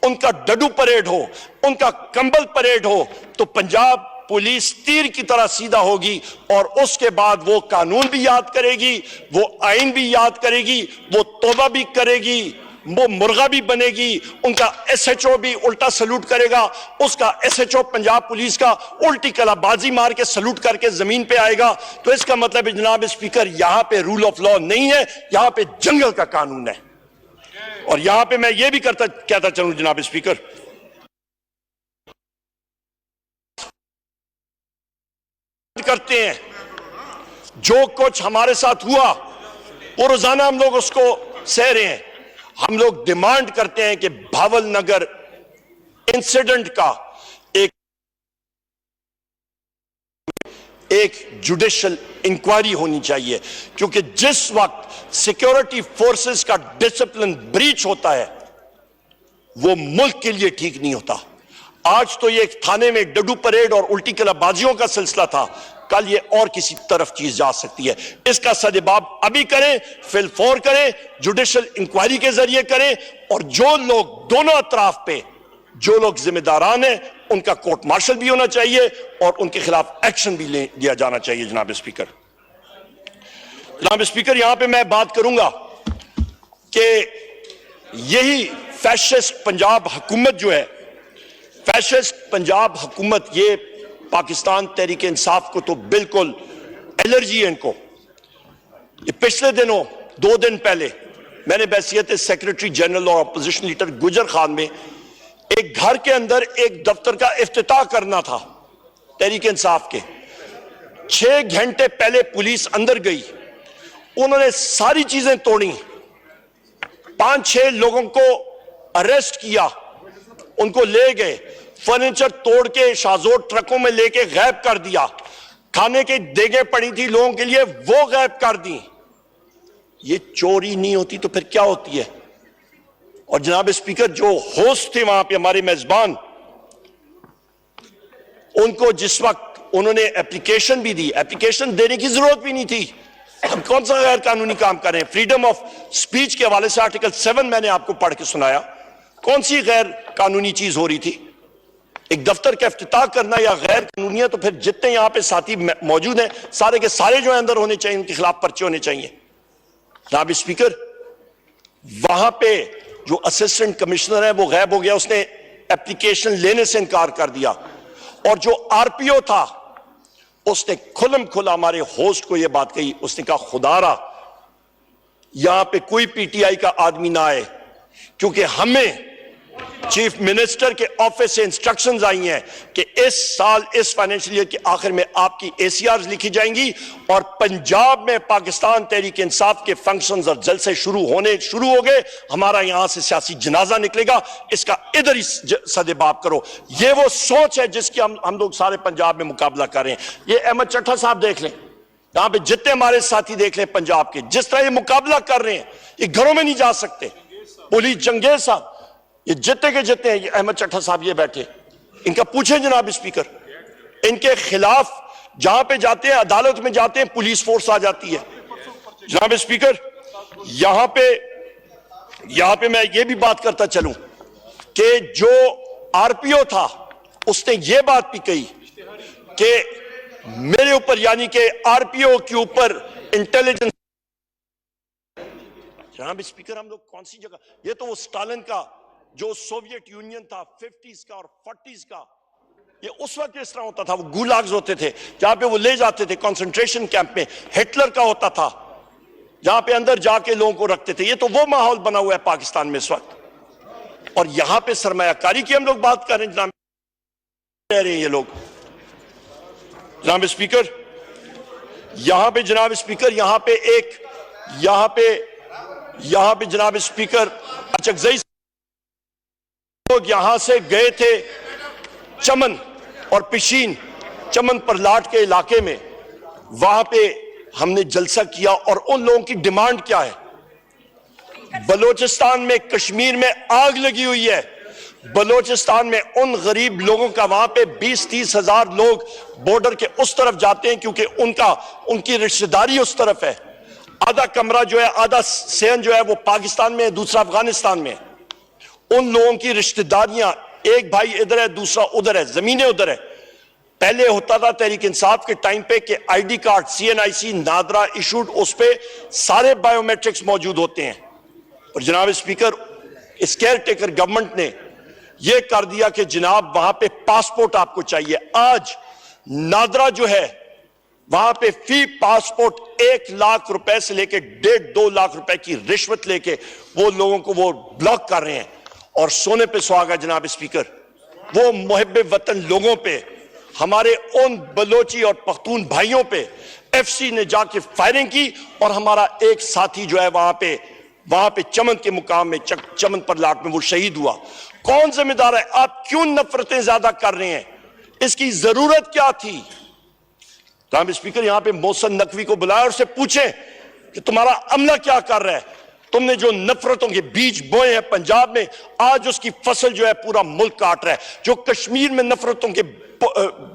ان کا ڈڈو پریڈ ہو، ان کا کمبل پریڈ ہو، تو پنجاب پولیس تیر کی طرح سیدھا ہوگی اور اس کے بعد وہ قانون بھی یاد کرے گی، وہ آئین بھی یاد کرے گی، وہ توبہ بھی کرے گی، وہ مرغا بھی بنے گی. ان کا ایس ایچ او بھی الٹا سلوٹ کرے گا. اس کا S H O Punjab police کا الٹی کلا بازی مار کے سلوٹ کر کے زمین پہ آئے گا. تو اس کا مطلب ہے جناب اسپیکر یہاں پہ رول آف لا نہیں ہے، یہاں پہ جنگل کا قانون ہے. اور یہاں پہ میں یہ بھی کہتا چلوں جناب اسپیکر، کرتے ہیں جو کچھ ہمارے ساتھ ہوا وہ روزانہ ہم لوگ اس کو سہ رہے ہیں. ہم لوگ ڈیمانڈ کرتے ہیں کہ بھاول نگر انسیڈنٹ کا ایک جوڈیشل انکوائری ہونی چاہیے، کیونکہ جس وقت سیکیورٹی فورسز کا ڈسپلن بریچ ہوتا ہے وہ ملک کے لیے ٹھیک نہیں ہوتا. آج تو یہ ایک تھانے میں ڈڈو پریڈ اور الٹی کلا بازیوں کا سلسلہ تھا، کل یہ اور کسی طرف چیز جا سکتی ہے. اس کا سدباب ابھی کریں، فل فور کریں، جوڈیشل انکوائری کے ذریعے کریں، اور جو لوگ دونوں اطراف پہ جو لوگ ذمہ داران ہیں ان کا کورٹ مارشل بھی ہونا چاہیے اور ان کے خلاف ایکشن بھی لیا جانا چاہیے. جناب اسپیکر، یہاں پہ میں بات کروں گا کہ یہی فیشسٹ پنجاب حکومت جو ہے، فیشسٹ پنجاب حکومت، یہ پاکستان تحریک انصاف کو تو بالکل الرجی ہے ان کو. یہ پچھلے دنوں 2 دن پہلے میں نے بحیثیت سیکریٹری جنرل اور اپوزیشن لیڈر گجر خان میں ایک گھر کے اندر ایک دفتر کا افتتاح کرنا تھا تحریک انصاف کے. 6 گھنٹے پہلے پولیس اندر گئی، انہوں نے ساری چیزیں توڑی، 5-6 لوگوں کو اریسٹ کیا، ان کو لے گئے، فرنیچر توڑ کے شازور ٹرکوں میں لے کے غائب کر دیا، کھانے کی دیگیں پڑی تھی لوگوں کے لیے وہ غائب کر دی. یہ چوری نہیں ہوتی تو پھر کیا ہوتی ہے؟ اور جناب اسپیکر، جو ہوسٹ تھے وہاں پہ ہمارے میزبان، ان کو جس وقت انہوں نے اپلیکیشن بھی دی، اپلیکیشن دینے کی ضرورت بھی نہیں تھی. ہم کون سا غیر قانونی کام کر رہے ہیں؟ فریڈم آف سپیچ کے حوالے سے آرٹیکل 7 میں نے آپ کو پڑھ کے سنایا. کون سی غیر قانونی چیز ہو رہی تھی؟ ایک دفتر کا افتتاح کرنا یا غیر قانونی ہے؟ تو پھر جتنے یہاں پہ ساتھی موجود ہیں سارے کے سارے جو اندر ہونے چاہیے، ان کے خلاف پرچے ہونے چاہیے. جناب اسپیکر، وہاں پہ جو اسسٹنٹ کمشنر ہے وہ غائب ہو گیا، اس نے اپلیکیشن لینے سے انکار کر دیا. اور جو آر پی او تھا اس نے کھلم کھلا ہمارے ہوسٹ کو یہ بات کہی، اس نے کہا خدا را یہاں پہ کوئی پی ٹی آئی کا آدمی نہ آئے، کیونکہ ہمیں چیف منسٹر کے آفس سے انسٹرکشنز آئی ہیں کہ اس سال اس فائنینشل ایئر کے آخر میں آپ کی اے سی آرز لکھی جائیں گی اور پنجاب میں پاکستان تحریک انصاف کے فنکشنز اور جلسے شروع ہو گئے. ہمارا یہاں سے سیاسی جنازہ نکلے گا، اس کا ادھر ہی سدباب کرو. یہ وہ سوچ ہے جس کی ہم لوگ سارے پنجاب میں مقابلہ کر رہے ہیں. یہ احمد چٹھا صاحب دیکھ لیں، یہاں پہ جتنے ہمارے ساتھی دیکھ لیں پنجاب کے، جس طرح یہ مقابلہ کر رہے ہیں، یہ گھروں میں نہیں جا سکتے. پولیس چنگیز صاحب، یہ جتنے کے جتنے ہیں، یہ احمد چٹھا صاحب یہ بیٹھے، ان کا پوچھیں جناب اسپیکر. ان کے خلاف جہاں پہ جاتے ہیں, عدالت میں جاتے ہیں, پولیس فورس آ جاتی ہے. جناب اسپیکر, یہاں پہ میں یہ بھی بات کرتا چلوں کہ جو آر پی او تھا اس نے یہ بات بھی کہی کہ میرے اوپر, یعنی کہ آر پی او کے اوپر انٹیلیجنس. جناب اسپیکر, ہم لوگ کون سی جگہ, یہ تو وہ سٹالن کا جو سوویت یونین تھا 50s کا اور 40s کا, یہ اس وقت اس طرح ہوتا تھا. وہ گولاگز ہوتے تھے جہاں پہ وہ لے جاتے تھے کنسنٹریشن کیمپ میں. ہٹلر کا ہوتا تھا جہاں پہ اندر جا کے لوگوں کو رکھتے تھے. یہ تو وہ ماحول بنا ہوا ہے پاکستان میں اس وقت. اور یہاں پہ سرمایہ کاری کی ہم لوگ بات کر رہے ہیں. جناب رہ رہے ہیں یہ لوگ. جناب اسپیکر, یہاں پہ جناب اسپیکر, یہاں پہ جناب اسپیکر اچکزئی لوگ یہاں سے گئے تھے چمن اور پشین, چمن پرلاٹ کے علاقے میں. وہاں پہ ہم نے جلسہ کیا اور ان لوگوں کی ڈیمانڈ کیا ہے. بلوچستان میں, کشمیر میں آگ لگی ہوئی ہے. بلوچستان میں ان غریب لوگوں کا, وہاں پہ 20-30 ہزار لوگ بارڈر کے اس طرف جاتے ہیں کیونکہ ان کی رشتہ داری اس طرف ہے. آدھا کمرہ جو ہے, آدھا صحن جو ہے وہ پاکستان میں ہے, دوسرا افغانستان میں. ان لوگوں کی رشتہ داریاں, ایک بھائی ادھر ہے دوسرا ادھر ہے, زمینیں ادھر ہے. پہلے ہوتا تھا تحریک انصاف کے ٹائم پہ کہ I D card CNIC NADRA issued, اس پہ سارے بائیو میٹرکس موجود ہوتے ہیں. اور جناب اسپیکر, اس کیئر ٹیکر گورنمنٹ نے یہ کر دیا کہ جناب وہاں پہ پاسپورٹ آپ کو چاہیے. آج نادرا جو ہے وہاں پہ فی پاسپورٹ 1 لاکھ روپے سے لے کے 1.5-2 لاکھ روپے کی رشوت لے کے وہ لوگوں کو وہ بلاک کر رہے ہیں. اور سونے پہ سہاگا جناب اسپیکر, وہ محب وطن لوگوں پہ, ہمارے ان بلوچی اور پختون بھائیوں پہ FC نے جا کے فائرنگ کی اور ہمارا ایک ساتھی جو ہے وہاں پہ چمن کے مقام میں, چمن پرلاٹ میں وہ شہید ہوا. کون ذمہ دار ہے؟ آپ کیوں نفرتیں زیادہ کر رہے ہیں؟ اس کی ضرورت کیا تھی؟ جناب اسپیکر, یہاں پہ محسن نقوی کو بلایا اور سے پوچھیں کہ تمہارا عملہ کیا کر رہا ہے. تم نے جو نفرتوں کے بیج بوئے ہیں پنجاب میں, آج اس کی فصل جو ہے پورا ملک کاٹ رہا ہے. جو کشمیر میں نفرتوں کے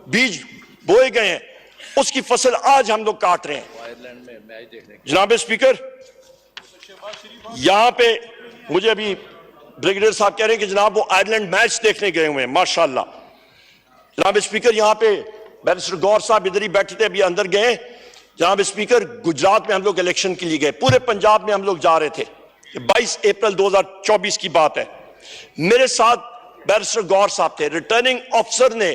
بیج بوئے گئے ہیں اس کی فصل آج ہم لوگ کاٹ رہے ہیں. جناب اسپیکر, یہاں پہ مجھے ابھی بریگیڈیئر صاحب کہہ رہے ہیں کہ جناب وہ آئرلینڈ میچ دیکھنے گئے ہوئے ہیں, ماشاءاللہ. جناب اسپیکر, یہاں پہ بیرسٹر گور صاحب ادھر ہی بیٹھے تھے, ابھی اندر گئے. جناب اسپیکر, گجرات میں ہم لوگ الیکشن کے لیے گئے, پورے پنجاب میں ہم لوگ جا رہے تھے. 22 اپریل 2024 کی بات ہے. میرے ساتھ بیرسٹر گور صاحب تھے. ریٹرننگ آفیسر نے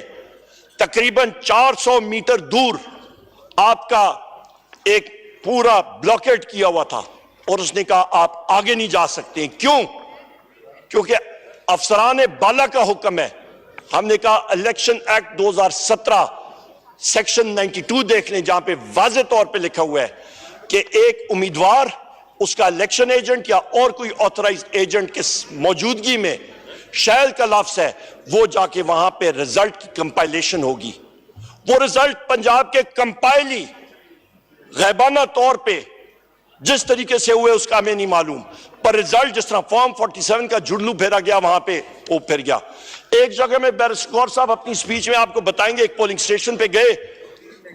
تقریباً 400 میٹر دور آپ کا ایک پورا بلاکیٹ کیا ہوا تھا اور اس نے کہا آپ آگے نہیں جا سکتے. کیوں؟ کیونکہ افسران بالا کا حکم ہے. ہم نے کہا الیکشن ایکٹ 2017 سیکشن 92 دیکھ لیں, جہاں پہ واضح طور پہ لکھا ہوا ہے کہ ایک امیدوار, اس کا الیکشن ایجنٹ یا اور کوئی آتھرائز ایجنٹ کے موجودگی میں, شیل کا لفظ ہے, وہ جا کے وہاں پہ رزلٹ کی کمپائلیشن ہوگی. وہ رزلٹ پنجاب کے کمپائلی غیبانہ طور پہ جس طریقے سے ہوئے اس کا ہمیں نہیں معلوم, پر رزلٹ جس طرح فارم 47 کا جڑلو پھیرا گیا وہاں پہ وہ پھر گیا. ایک جگہ میں بیرسٹر گور صاحب اپنی سپیچ میں آپ کو بتائیں گے, ایک پولنگ سٹیشن پہ گئے,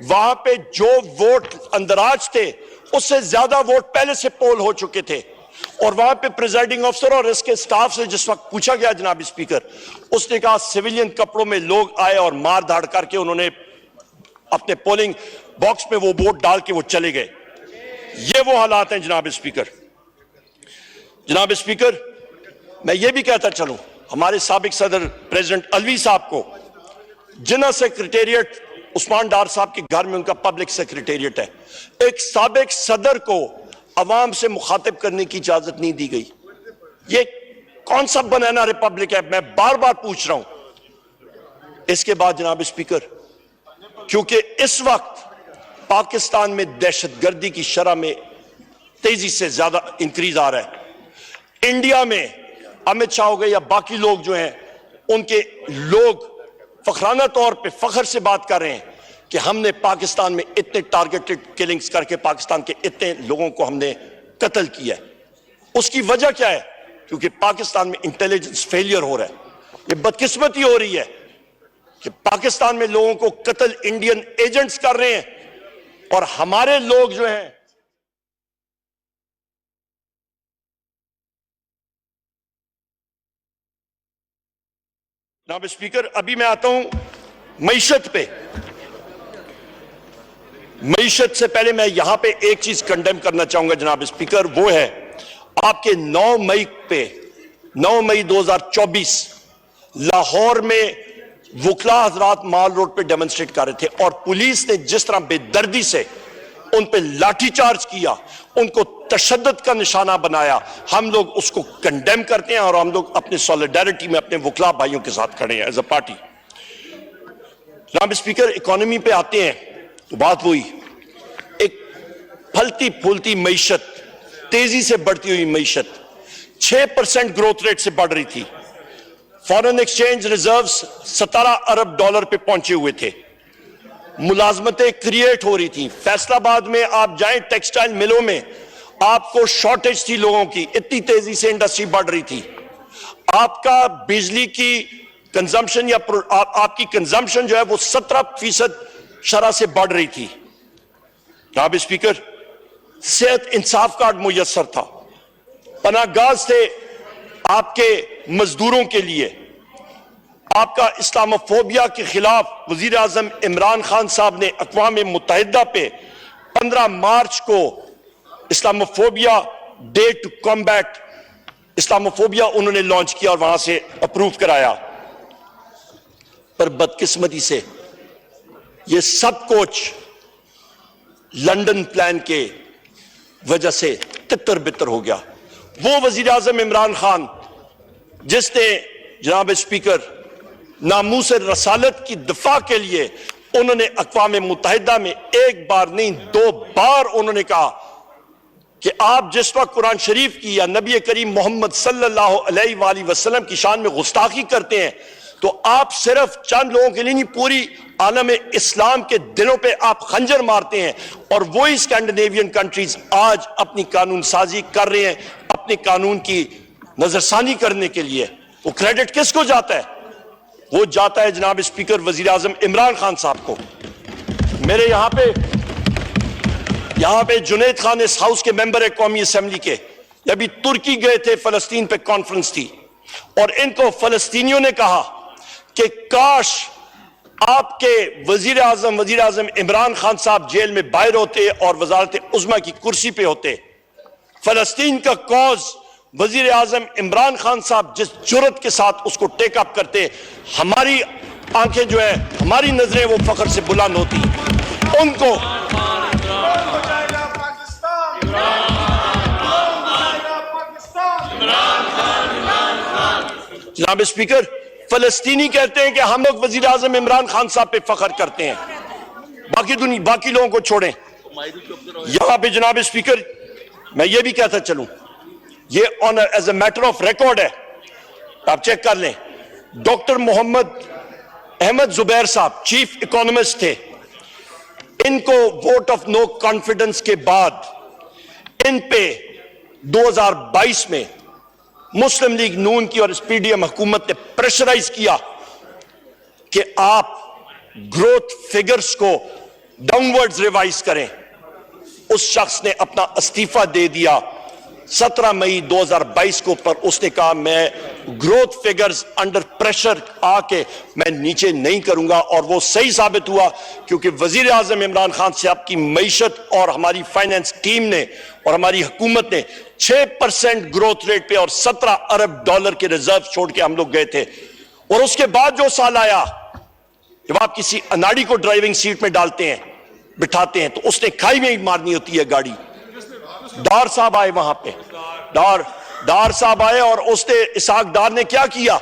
وہاں پہ جو ووٹ اندراج تھے اس سے زیادہ ووٹ پہلے سے پول ہو چکے تھے. اور وہاں پہ پریزائڈنگ افسر اور اس کے سٹاف سے جس وقت پوچھا گیا جناب اسپیکر, اس نے کہا سیویلین کپڑوں میں لوگ آئے اور مار دھاڑ کر کے انہوں نے اپنے پولنگ باکس میں وہ ووٹ ڈال کے وہ چلے گئے. یہ وہ حالات ہیں جناب اسپیکر. جناب اسپیکر, میں یہ بھی کہتا چلوں, ہمارے سابق صدر پریزیڈنٹ الوی صاحب کو جنہ سیکریٹریٹ عثمان ڈار صاحب کے گھر میں ان کا پبلک سیکریٹریٹ ہے, ایک سابق صدر کو عوام سے مخاطب کرنے کی اجازت نہیں دی گئی. یہ کون سا بنانا ریپبلک ہے؟ میں بار بار پوچھ رہا ہوں. اس کے بعد جناب اسپیکر, کیونکہ اس وقت پاکستان میں دہشت گردی کی شرح میں تیزی سے زیادہ انکریز آ رہا ہے. انڈیا میں امت شاہ ہو گئے یا باقی لوگ جو ہیں, ان کے لوگ فخرانہ طور پہ فخر سے بات کر رہے ہیں کہ ہم نے پاکستان میں اتنے ٹارگیٹڈ کلنگز کر کے پاکستان کے اتنے لوگوں کو ہم نے قتل کیا ہے. اس کی وجہ کیا ہے؟ کیونکہ پاکستان میں انٹیلیجنس فیلئر ہو رہا ہے. یہ بدقسمتی ہو رہی ہے کہ پاکستان میں لوگوں کو قتل انڈین ایجنٹس کر رہے ہیں اور ہمارے لوگ جو ہیں جناب اسپیکر، ابھی میں آتا ہوں معیشت پہ. معیشت سے پہلے میں یہاں پہ ایک چیز کنڈیم کرنا چاہوں گا جناب اسپیکر، وہ ہے آپ کے 9 مئی 2024 لاہور میں وکلا حضرات مال روڈ پہ ڈیمونسٹریٹ کر رہے تھے اور پولیس نے جس طرح بے دردی سے ان پہ لاٹھی چارج کیا، ان کو تشدد کا نشانہ بنایا، ہم لوگ اس کو کنڈیم کرتے ہیں اور ہم لوگ اپنے سولیڈیرٹی میں اپنے وکلا بھائیوں کے ساتھ کھڑے ہیں ایز اے پارٹی. جناب اسپیکر، اکانومی پہ آتے ہیں تو بات وہی، ایک پھلتی پھولتی معیشت، تیزی سے بڑھتی ہوئی معیشت 6% گروتھ ریٹ سے بڑھ رہی تھی. فارن ایکسچینج ریزروز 17 ارب ڈالر پہ پہنچے ہوئے تھے. ملازمتیں کریٹ ہو رہی تھیں. فیصل آباد میں آپ جائیں ٹیکسٹائل ملوں میں، آپ کو شارٹیج تھی لوگوں کی، اتنی تیزی سے انڈسٹری بڑھ رہی تھی. آپ کا بجلی کی کنزمپشن یا آپ کی کنزمپشن جو ہے وہ 17% شرح سے بڑھ رہی تھی. جناب اسپیکر، صحت انصاف کارڈ میسر تھا، پناہ گاہ تھے آپ کے مزدوروں کے لیے. آپ کا اسلاموفوبیا کے خلاف وزیر اعظم عمران خان صاحب نے اقوام متحدہ پہ 15 مارچ کو Islamophobia day to combat Islamophobia انہوں نے لانچ کیا اور وہاں سے اپروو کرایا. پر بدقسمتی سے یہ سب کچھ لنڈن پلان کے وجہ سے تتر بتر ہو گیا. وہ وزیر اعظم عمران خان جس نے جناب اسپیکر ناموس رسالت کی دفاع کے لیے انہوں نے اقوام متحدہ میں ایک بار نہیں 2 بار انہوں نے کہا کہ آپ جس وقت قرآن شریف کی یا نبی کریم محمد صلی اللہ علیہ وآلہ وسلم کی شان میں گستاخی کرتے ہیں تو آپ صرف چند لوگوں کے لیے نہیں، پوری عالم اسلام کے دلوں پہ آپ خنجر مارتے ہیں. اور وہی اسکینڈینیوین کنٹریز آج اپنی قانون سازی کر رہے ہیں اپنے قانون کی نظر ثانی کرنے کے لیے. وہ کریڈٹ کس کو جاتا ہے؟ وہ جاتا ہے جناب اسپیکر وزیر اعظم عمران خان صاحب کو. میرے یہاں پہ جنید خان اس ہاؤس کے ممبر ہے قومی اسمبلی کے، ابھی ترکی گئے تھے، فلسطین پہ کانفرنس تھی اور ان کو فلسطینیوں نے کہا کہ کاش آپ کے وزیر اعظم عمران خان صاحب جیل میں باہر ہوتے اور وزارت عظمیٰ کی کرسی پہ ہوتے. فلسطین کا کاز وزیر اعظم عمران خان صاحب جس جرت کے ساتھ اس کو ٹیک اپ کرتے، ہماری آنکھیں جو ہے، ہماری نظریں وہ فخر سے بلند ہوتی. ان کو جناب اسپیکر، فلسطینی کہتے ہیں کہ ہم لوگ وزیر اعظم عمران خان صاحب پہ فخر کرتے ہیں، باقی لوگوں کو چھوڑیں. یہاں پہ جناب اسپیکر میں یہ بھی کہتا چلوں، یہ owner as a matter of record ہے، آپ چیک کر لیں. ڈاکٹر محمد احمد زبیر صاحب چیف اکانومسٹ تھے، ان کو ووٹ آف نو کانفیڈنس کے بعد ان پہ 2022 میں مسلم لیگ نون کی اور اس پی ڈی ایم حکومت نے پریشرائز کیا کہ آپ گروتھ فگرز کو ڈاؤن ورڈز ریوائز کریں. اس شخص نے اپنا استعفیٰ دے دیا 17 مئی 2022 کو، پر اس نے کہا میں گروتھ فگرز انڈر پریشر آ کے میں نیچے نہیں کروں گا. اور وہ صحیح ثابت ہوا کیونکہ وزیر اعظم عمران خان صاحب کی معیشت اور ہماری فائنینس ٹیم نے اور ہماری حکومت نے 6% گروتھ ریٹ پہ اور 17 ارب ڈالر کے ریزرو چھوڑ کے ہم لوگ گئے تھے. اور اس کے بعد جو سال آیا، جب آپ کسی اناڑی کو ڈرائیونگ سیٹ میں ڈالتے ہیں، بٹھاتے ہیں، تو اس نے کھائی میں ہی مارنی ہوتی ہے گاڑی. ڈار صاحب آئے وہاں پہ، ڈار صاحب آئے اور اس نے اسحاق ڈار نے کیا کیا؟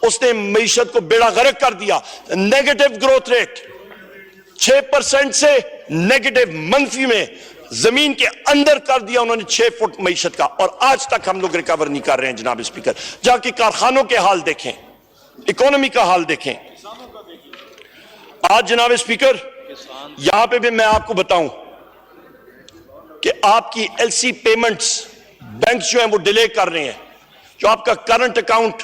اس نے معیشت کو بیڑا غرق کر دیا. نیگیٹو گروتھ ریٹ 6% سے نیگیٹو منفی میں زمین کے اندر کر دیا انہوں نے 6 فٹ معیشت کا. اور آج تک ہم لوگ ریکور نہیں کر رہے ہیں جناب اسپیکر. جا کے کارخانوں کے حال دیکھیں، اکانومی کا حال دیکھیں. آج جناب اسپیکر یہاں پہ بھی میں آپ کو بتاؤں کہ آپ کی ایل سی پیمنٹس بینکس جو ہیں وہ ڈیلے کر رہے ہیں. جو آپ کا کرنٹ اکاؤنٹ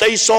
2300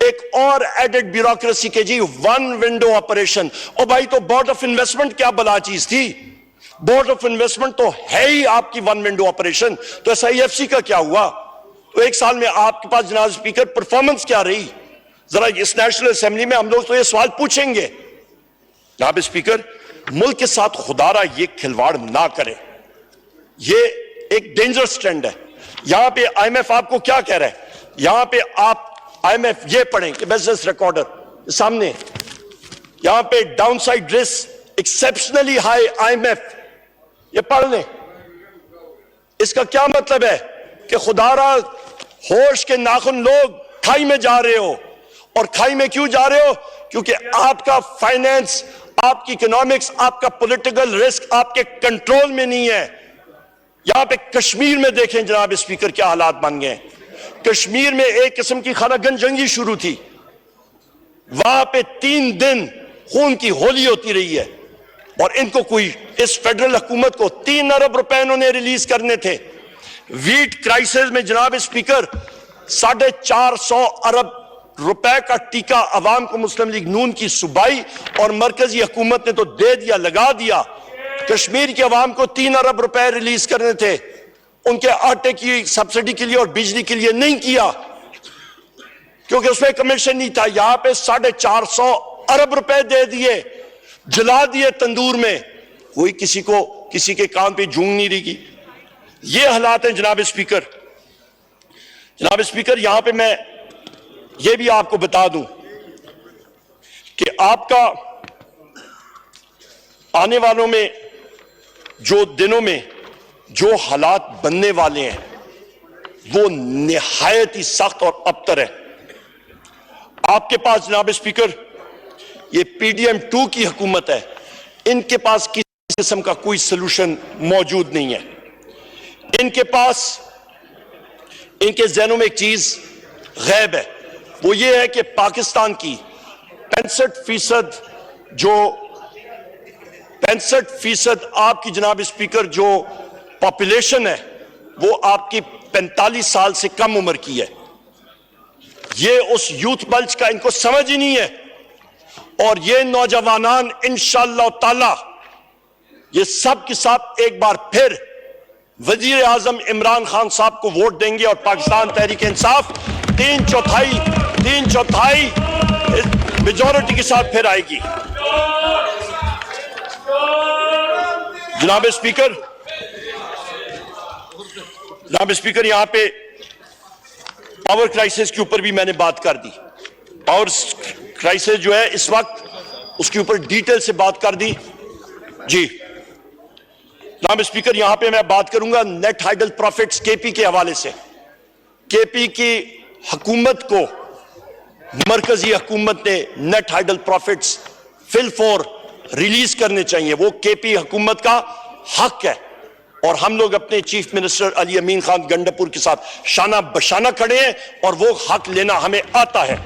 ایک اور ایڈڈ بیوروکریسی کے جی ون ونڈو آپریشن. او بھائی تو بورڈ آف انویسٹمنٹ کیا بلا چیز تھی؟ بورڈ آف انویسٹمنٹ تو ہے ہی آپ کی ون ونڈو آپریشن. تو ایس آئی ایف سی کا کیا ہوا؟ تو ایک سال میں آپ کے پاس جناب اسپیکر پرفارمنس کیا رہی؟ ذرا اس نیشنل اسمبلی میں ہم لوگ تو یہ سوال پوچھیں گے. جناب اسپیکر ملک کے ساتھ خدا را یہ کھلواڑ نہ کرے. یہ ایک ڈینجرس ٹرینڈ ہے. یہاں پہ آئی ایم ایف آپ کو کیا کہہ رہا ہے؟ یہاں پہ آپ آئی ایم ایف یہ پڑھیں کہ بزنس ریکارڈر سامنے یہاں پہ downside risk exceptionally high I M F یہ پڑھ لیں. اس کا کیا مطلب ہے کہ خدا را ہوش کے ناخن لوگ کھائی میں جا رہے ہو. اور کھائی میں کیوں جا رہے ہو؟ کیونکہ آپ کا فائنینس، آپ کی اکنامکس، آپ کا پولیٹیکل رسک آپ کے کنٹرول میں نہیں ہے. یہاں پہ کشمیر میں دیکھیں جناب اسپیکر کیا حالات بن گئے. کشمیر میں ایک قسم کی خانہ گن جنگی شروع تھی. وہاں پہ 3 دن خون کی ہولی ہوتی رہی ہے. اور ان کو کوئی اس فیڈرل حکومت کو 3 ارب روپے انہوں نے ریلیز کرنے تھے. ویٹ کرائسس میں جناب اسپیکر 450 ارب روپے کا ٹیکہ عوام کو مسلم لیگ نون کی صوبائی اور مرکزی حکومت نے تو دے دیا، لگا دیا. کشمیر کے عوام کو 3 ارب روپے ریلیز کرنے تھے. ان کے آٹے کی سبسڈی کے لیے اور بجلی کے لیے نہیں کیا کیونکہ اس میں کمیشن نہیں تھا. یہاں پہ 450 ارب روپے دے دیے، جلا دیے تندور میں. کوئی کسی کے کام پہ جھونگ نہیں رہی. یہ حالات ہیں جناب اسپیکر. جناب اسپیکر یہاں پہ میں یہ بھی آپ کو بتا دوں کہ آپ کا آنے والوں میں جو دنوں میں جو حالات بننے والے ہیں وہ نہایت ہی سخت اور ابتر ہے. آپ کے پاس جناب اسپیکر یہ پی ڈی ایم 2 کی حکومت ہے. ان کے پاس کسی قسم کا کوئی سلوشن موجود نہیں ہے. ان کے پاس، ان کے ذہنوں میں ایک چیز غیب ہے. وہ یہ ہے کہ پاکستان کی 65% آپ کی جناب اسپیکر جو پاپولیشن ہے وہ آپ کی 45 سال سے کم عمر کی ہے. یہ اس یوتھ بلج کا ان کو سمجھ ہی نہیں ہے. اور یہ نوجوانان انشاءاللہ تعالی یہ سب کے ساتھ ایک بار پھر وزیر اعظم عمران خان صاحب کو ووٹ دیں گے اور پاکستان تحریک انصاف 3/4 میجورٹی کے ساتھ پھر آئے گی. جناب اسپیکر یہاں پہ پاور کرائسس کے اوپر بھی میں نے بات کر دی. پاور کرائسس جو ہے اس وقت اس کے اوپر ڈیٹیل سے بات کر دی. جی جناب اسپیکر یہاں پہ میں بات کروں گا نیٹ ہائیڈل پروفٹس کے پی کے حوالے سے. کے پی کی حکومت کو مرکزی حکومت نے نیٹ ہائیڈل پروفٹس فل فور ریلیز کرنے چاہیے. وہ کے پی حکومت کا حق ہے اور ہم لوگ اپنے چیف منسٹر علی امین خان گنڈاپور کے ساتھ شانہ بشانہ کھڑے ہیں اور وہ حق لینا ہمیں آتا ہے.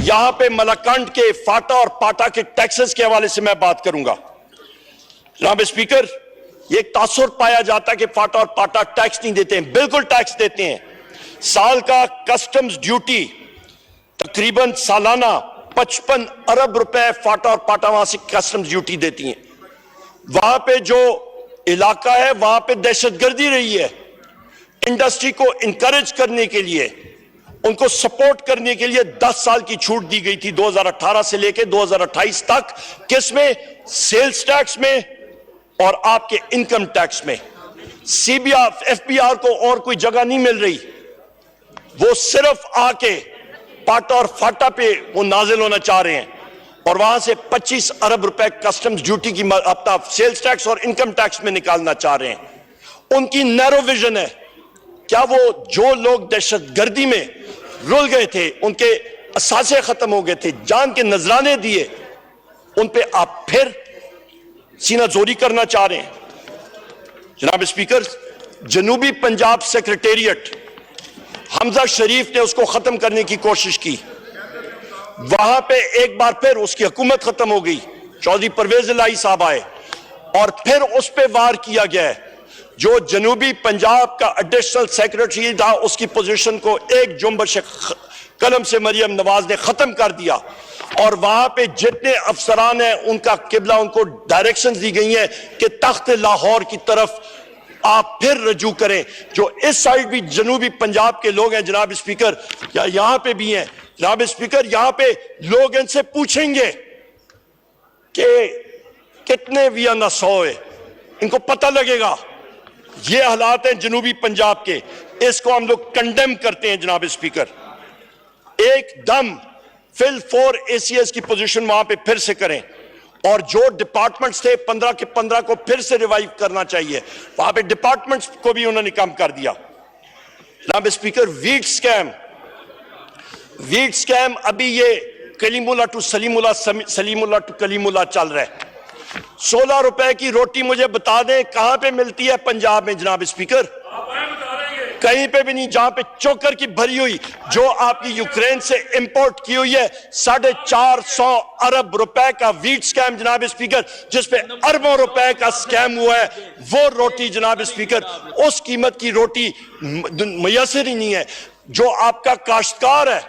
یہاں پہ ملاکنڈ کے فاٹا اور پاٹا کے ٹیکسز کے حوالے سے میں بات کروں گا. جناب اسپیکر یہ ایک تاثر پایا جاتا ہے کہ فاٹا اور پاٹا ٹیکس نہیں دیتے ہیں. بالکل ٹیکس دیتے ہیں. سال کا کسٹمز ڈیوٹی تقریباً سالانہ 55 ارب روپے فاٹا اور پاٹا وہاں سے کسٹمز ڈیوٹی دیتی ہیں. وہاں پہ جو علاقہ ہے وہاں پہ دہشت گردی رہی ہے. انڈسٹری کو انکریج کرنے کے لیے، ان کو سپورٹ کرنے کے لیے 10 سال کی چھوٹ دی گئی تھی 2018 سے لے کے 2028 تک. کس میں؟ سیلز ٹیکس میں اور آپ کے انکم ٹیکس میں. C B R F B R کو اور کوئی جگہ نہیں مل رہی. وہ صرف آ کے پاٹا اور فاٹا پہ وہ نازل ہونا چاہ رہے ہیں اور وہاں سے 25 ارب روپے کسٹمز ڈیوٹی کی اپنا سیلز ٹیکس اور انکم ٹیکس میں نکالنا چاہ رہے ہیں. ان کی نیرو ویژن ہے. کیا وہ جو لوگ دہشت گردی میں رول گئے تھے، ان کے اثاثے ختم ہو گئے تھے، جان کے نذرانے دیے، ان پہ آپ پھر سینہ زوری کرنا چاہ رہے ہیں؟ جناب اسپیکر جنوبی پنجاب سیکریٹریٹ حمزہ شریف نے اس کو ختم کرنے کی کوشش کی. وہاں پہ ایک بار پھر اس کی حکومت ختم ہو گئی. چودھری پرویز الہی صاحب آئے اور پھر اس پہ وار کیا گیا ہے. جو جنوبی پنجاب کا ایڈیشنل سیکرٹری تھا اس کی پوزیشن کو ایک جنبش قلم سے مریم نواز نے ختم کر دیا، اور وہاں پہ جتنے افسران ہیں ان کا قبلہ ان کو ڈائریکشن دی گئی ہیں کہ تخت لاہور کی طرف آپ پھر رجوع کریں۔ جو اس سائیڈ بھی جنوبی پنجاب کے لوگ ہیں جناب اسپیکر، یا یہاں پہ بھی ہیں جناب اسپیکر، یہاں پہ لوگ ان سے پوچھیں گے کہ کتنے ویانا سوئے، ان کو پتہ لگے گا۔ یہ حالات ہیں جنوبی پنجاب کے، اس کو ہم لوگ کنڈیم کرتے ہیں جناب اسپیکر۔ ایک دم فل 4 ACS کی پوزیشن وہاں پہ پھر سے کریں، اور جو ڈپارٹمنٹس تھے 15 کے 15 کو پھر سے ریوائیو کرنا چاہیے، وہاں پہ ڈپارٹمنٹس کو بھی انہوں نے کم کر دیا۔ جناب اسپیکر، ویٹ سکیم ابھی یہ کلیم اللہ to Saleem Allah, Saleem Allah to claim اللہ چل رہا ہے۔ 16 روپے کی روٹی مجھے بتا دیں کہاں پہ ملتی ہے پنجاب میں جناب اسپیکر؟ کہیں پہ بھی نہیں۔ جہاں پہ چوکر کی بھری ہوئی جو آپ کی یوکرین سے امپورٹ کی ہوئی ہے 450 ارب روپے کا ویٹ سکیم جناب اسپیکر، جس پہ اربوں روپے کا سکیم ہوا ہے، وہ روٹی جناب اسپیکر، اس قیمت کی روٹی میسر ہی نہیں ہے۔ جو آپ کا کاشتکار ہے،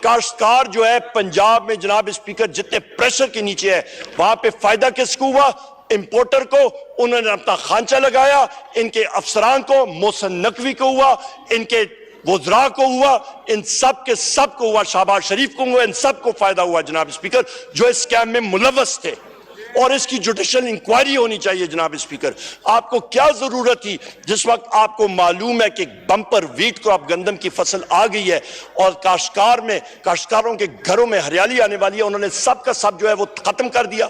کاشتکار جو ہے پنجاب میں جناب اسپیکر جتنے پریشر کے نیچے ہے، وہاں پہ فائدہ کس کو ہوا؟ امپورٹر کو، انہوں نے اپنا خانچہ لگایا، ان کے افسران کو، محسن نقوی کو ہوا، ان کے وزراء کو ہوا، ان سب کے سب کو ہوا، شہباز شریف کو ہوا، ان سب کو فائدہ ہوا جناب اسپیکر، جو اس اسکیم میں ملوث تھے، اور اس کی جوڈیشل انکوائری ہونی چاہیے جناب اسپیکر۔ آپ کو کیا ضرورت تھی جس وقت آپ کو معلوم ہے کہ بمپر ویٹ کو اب گندم کی فصل آ گئی ہے اور کاشتکاروں کے گھروں میں ہریالی آنے والی ہے، انہوں نے سب کا سب جو ہے وہ ختم کر دیا۔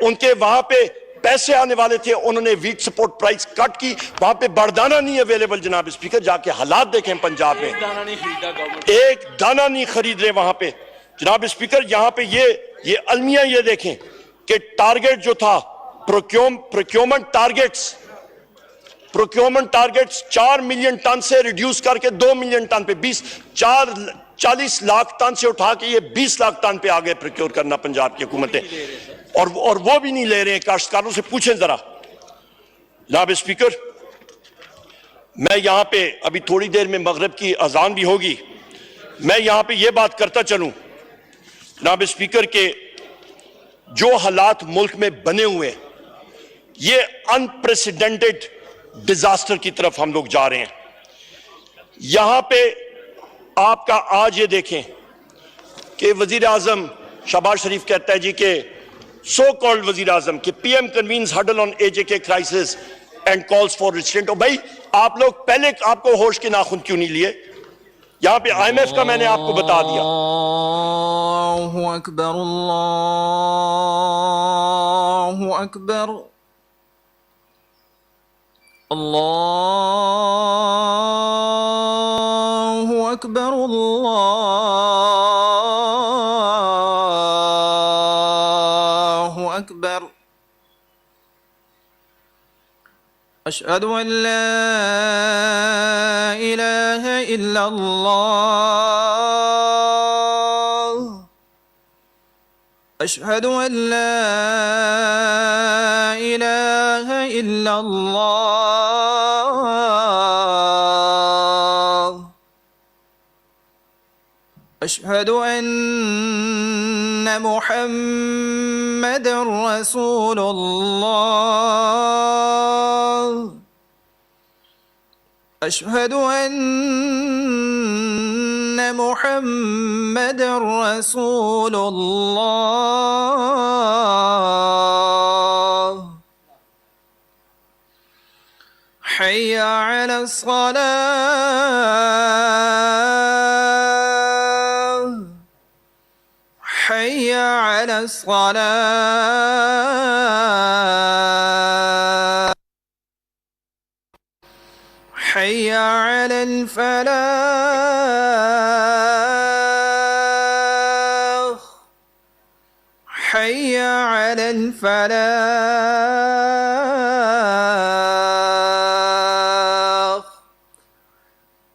ان کے وہاں پہ پیسے آنے والے تھے، انہوں نے ویٹ سپورٹ پرائز کٹ کی، وہاں پہ بردانہ نہیں اویلیبل جناب اسپیکر۔ جا کے حالات دیکھیں پنجاب میں، ایک دانہ نہیں خرید رہے وہاں پہ جناب اسپیکر۔ یہاں پہ یہ المیہ یہ دیکھیں کہ ٹارگٹ جو تھا پروکیومنٹ ٹارگٹس 4 ملین ٹن سے ریڈیوس کر کے 2 ملین ٹن پہ 40 لاکھ ٹن سے اٹھا کے یہ 20 لاکھ ٹن پہ آگے پروکیور کرنا پنجاب کی حکومتیں، اور وہ بھی نہیں لے رہے ہیں۔ کاشتکاروں سے پوچھیں ذرا جناب اسپیکر۔ میں یہاں پہ ابھی تھوڑی دیر میں مغرب کی اذان بھی ہوگی، میں یہاں پہ یہ بات کرتا چلوں جناب اسپیکر کہ جو حالات ملک میں بنے ہوئے ہیں، یہ انپریسیڈنٹڈ ڈیزاسٹر کی طرف ہم لوگ جا رہے ہیں۔ یہاں پہ آپ کا آج یہ دیکھیں کہ وزیر اعظم شہباز شریف کہتا ہے جی کہ سو کالڈ وزیر اعظم کہ P M convenes huddle on AJK crisis and calls for restraint. بھائی آپ لوگ پہلے آپ کو ہوش کے ناخن کیوں نہیں لیے؟ یہاں پہ IMF کا میں نے آپ کو بتا دیا۔ اللہ اکبر، اللہ اکبر، اللہ اکبر، اللہ اکبر۔ اشہد ان لا الہ الا اللہ، اشہد ان لا الہ الا اللہ، اشہد ان محمد رسول اللہ، اشہد ان محمد رسول اللہ۔ حی علی الصلاة، حی علی الصلاة، حی علی الفلاح، حی علی الفلاح۔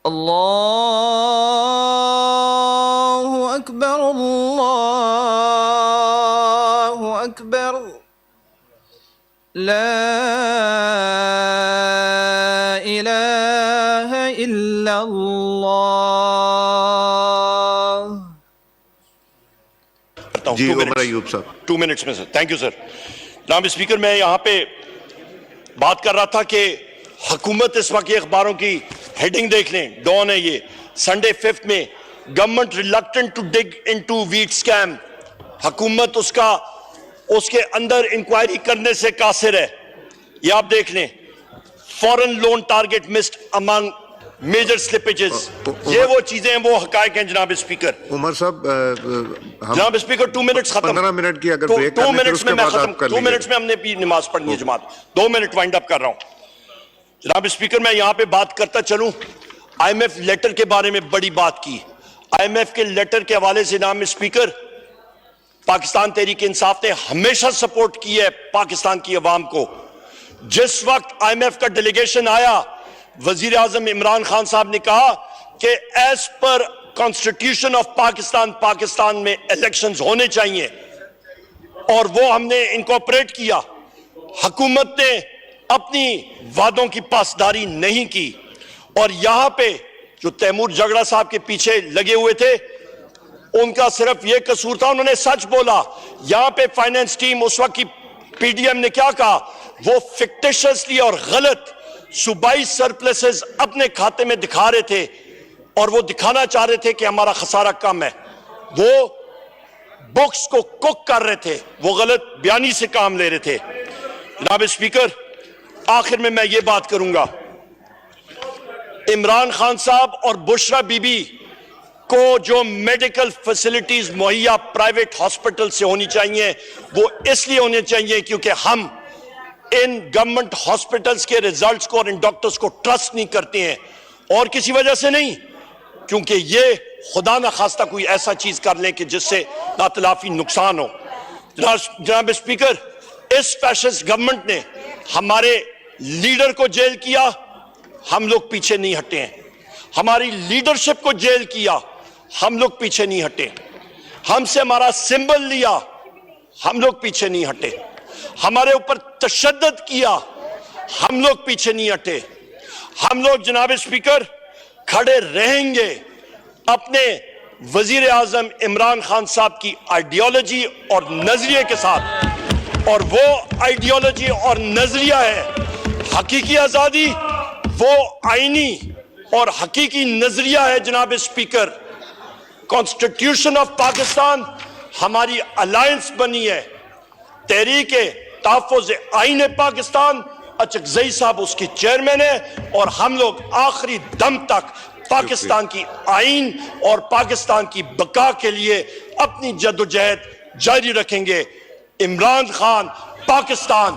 اللہ اکبر، اللہ اکبر، لا إلا الله. جی عمر ایوب صاحب 2 منٹس میں سر. Thank you sir. جناب اسپیکر میں یہاں پہ بات کر رہا تھا کہ حکومت اس وقت اخباروں کی ہیڈنگ دیکھ لیں, ڈان ہے یہ, سنڈے 5 میں government reluctant to dig into wheat scam. حکومت اس کے اندر انکوائری کرنے سے قاصر ہے. یہ آپ دیکھ لیں. فورن لون ٹارگٹ مسڈ امنگ میجر سلپیجز. یہ وہ چیزیں ہیں, وہ حقائق ہیں جناب اسپیکر. عمر صاحب جناب اسپیکر 2 منٹس ختم. 15 منٹ کی اگر بریک 2 کرنے پھر منٹس اس میں کے میں بعد ختم. آپ کر 2 لیجیے. منٹس میں ہم نے بھی نماز پڑھنی ہے جماعت. 2 منٹ وائنڈ اپ کر رہا ہوں. جناب اسپیکر میں یہاں پہ بات کرتا چلوں. آئی ایم ایف لیٹر کے بارے میں بڑی بات کی. آئی ایم ایف کے لیٹر کے حوالے سے جناب اسپیکر پاکستان تحریک انصاف نے ہمیشہ سپورٹ کی ہے پاکستان کی عوام کو. جس وقت آئی ایم ایف کا ڈیلیگیشن آیا, وزیر اعظم عمران خان صاحب نے کہا کہ as per constitution of Pakistan میں الیکشنز ہونے چاہیے, اور وہ ہم نے انکوپریٹ کیا. حکومت نے اپنی وعدوں کی پاسداری نہیں کی, اور یہاں پہ جو تیمور جگڑا صاحب کے پیچھے لگے ہوئے تھے ان کا صرف یہ قصور تھا, انہوں نے سچ بولا. یہاں پہ فائنانس ٹیم اس وقت کی پی ڈی ایم نے کیا کہا, وہ فکٹیشسلی اور غلط صوبائی سرپلسز اپنے کھاتے میں دکھا رہے تھے, اور وہ دکھانا چاہ رہے تھے کہ ہمارا خسارہ کم ہے. وہ بکس کو کک کر رہے تھے, وہ غلط بیانی سے کام لے رہے تھے. جناب اسپیکر آخر میں یہ بات کروں گا, عمران خان صاحب اور بشرا بی بی کو جو میڈیکل فیسلٹیز مہیا پرائیویٹ ہاسپٹل سے ہونی چاہیے, وہ اس لیے ہونی چاہیے کیونکہ ہم ان گورنمنٹ ہاسپٹلز کے ریزلٹس کو اور ان ڈاکٹرز کو ٹرسٹ نہیں کرتے ہیں, اور کسی وجہ سے نہیں, کیونکہ یہ خدا نہ خواستہ کوئی ایسا چیز کر لیں کہ جس سے ناتلافی نقصان ہو. جناب اسپیکر اس فیشسٹ گورنمنٹ نے ہمارے لیڈر کو جیل کیا, ہم لوگ پیچھے نہیں ہٹے ہیں. ہماری لیڈرشپ کو جیل کیا, ہم لوگ پیچھے نہیں ہٹے. ہم سے ہمارا سمبل لیا, ہم لوگ پیچھے نہیں ہٹے. ہمارے اوپر تشدد کیا, ہم لوگ پیچھے نہیں ہٹے. ہم لوگ جناب اسپیکر کھڑے رہیں گے اپنے وزیر اعظم عمران خان صاحب کی آئیڈیالوجی اور نظریے کے ساتھ, اور وہ آئیڈیالوجی اور نظریہ ہے حقیقی آزادی. وہ آئینی اور حقیقی نظریہ ہے جناب اسپیکر کانسٹیٹیوشن آف پاکستان. ہماری الائنس بنی ہے تحریک تحفظ آئین پاکستان, اچکزئی صاحب اس کی چیئرمین ہے, اور ہم لوگ آخری دم تک پاکستان کی آئین اور پاکستان کی بقا کے لیے اپنی جدوجہد جاری رکھیں گے. عمران خان پاکستان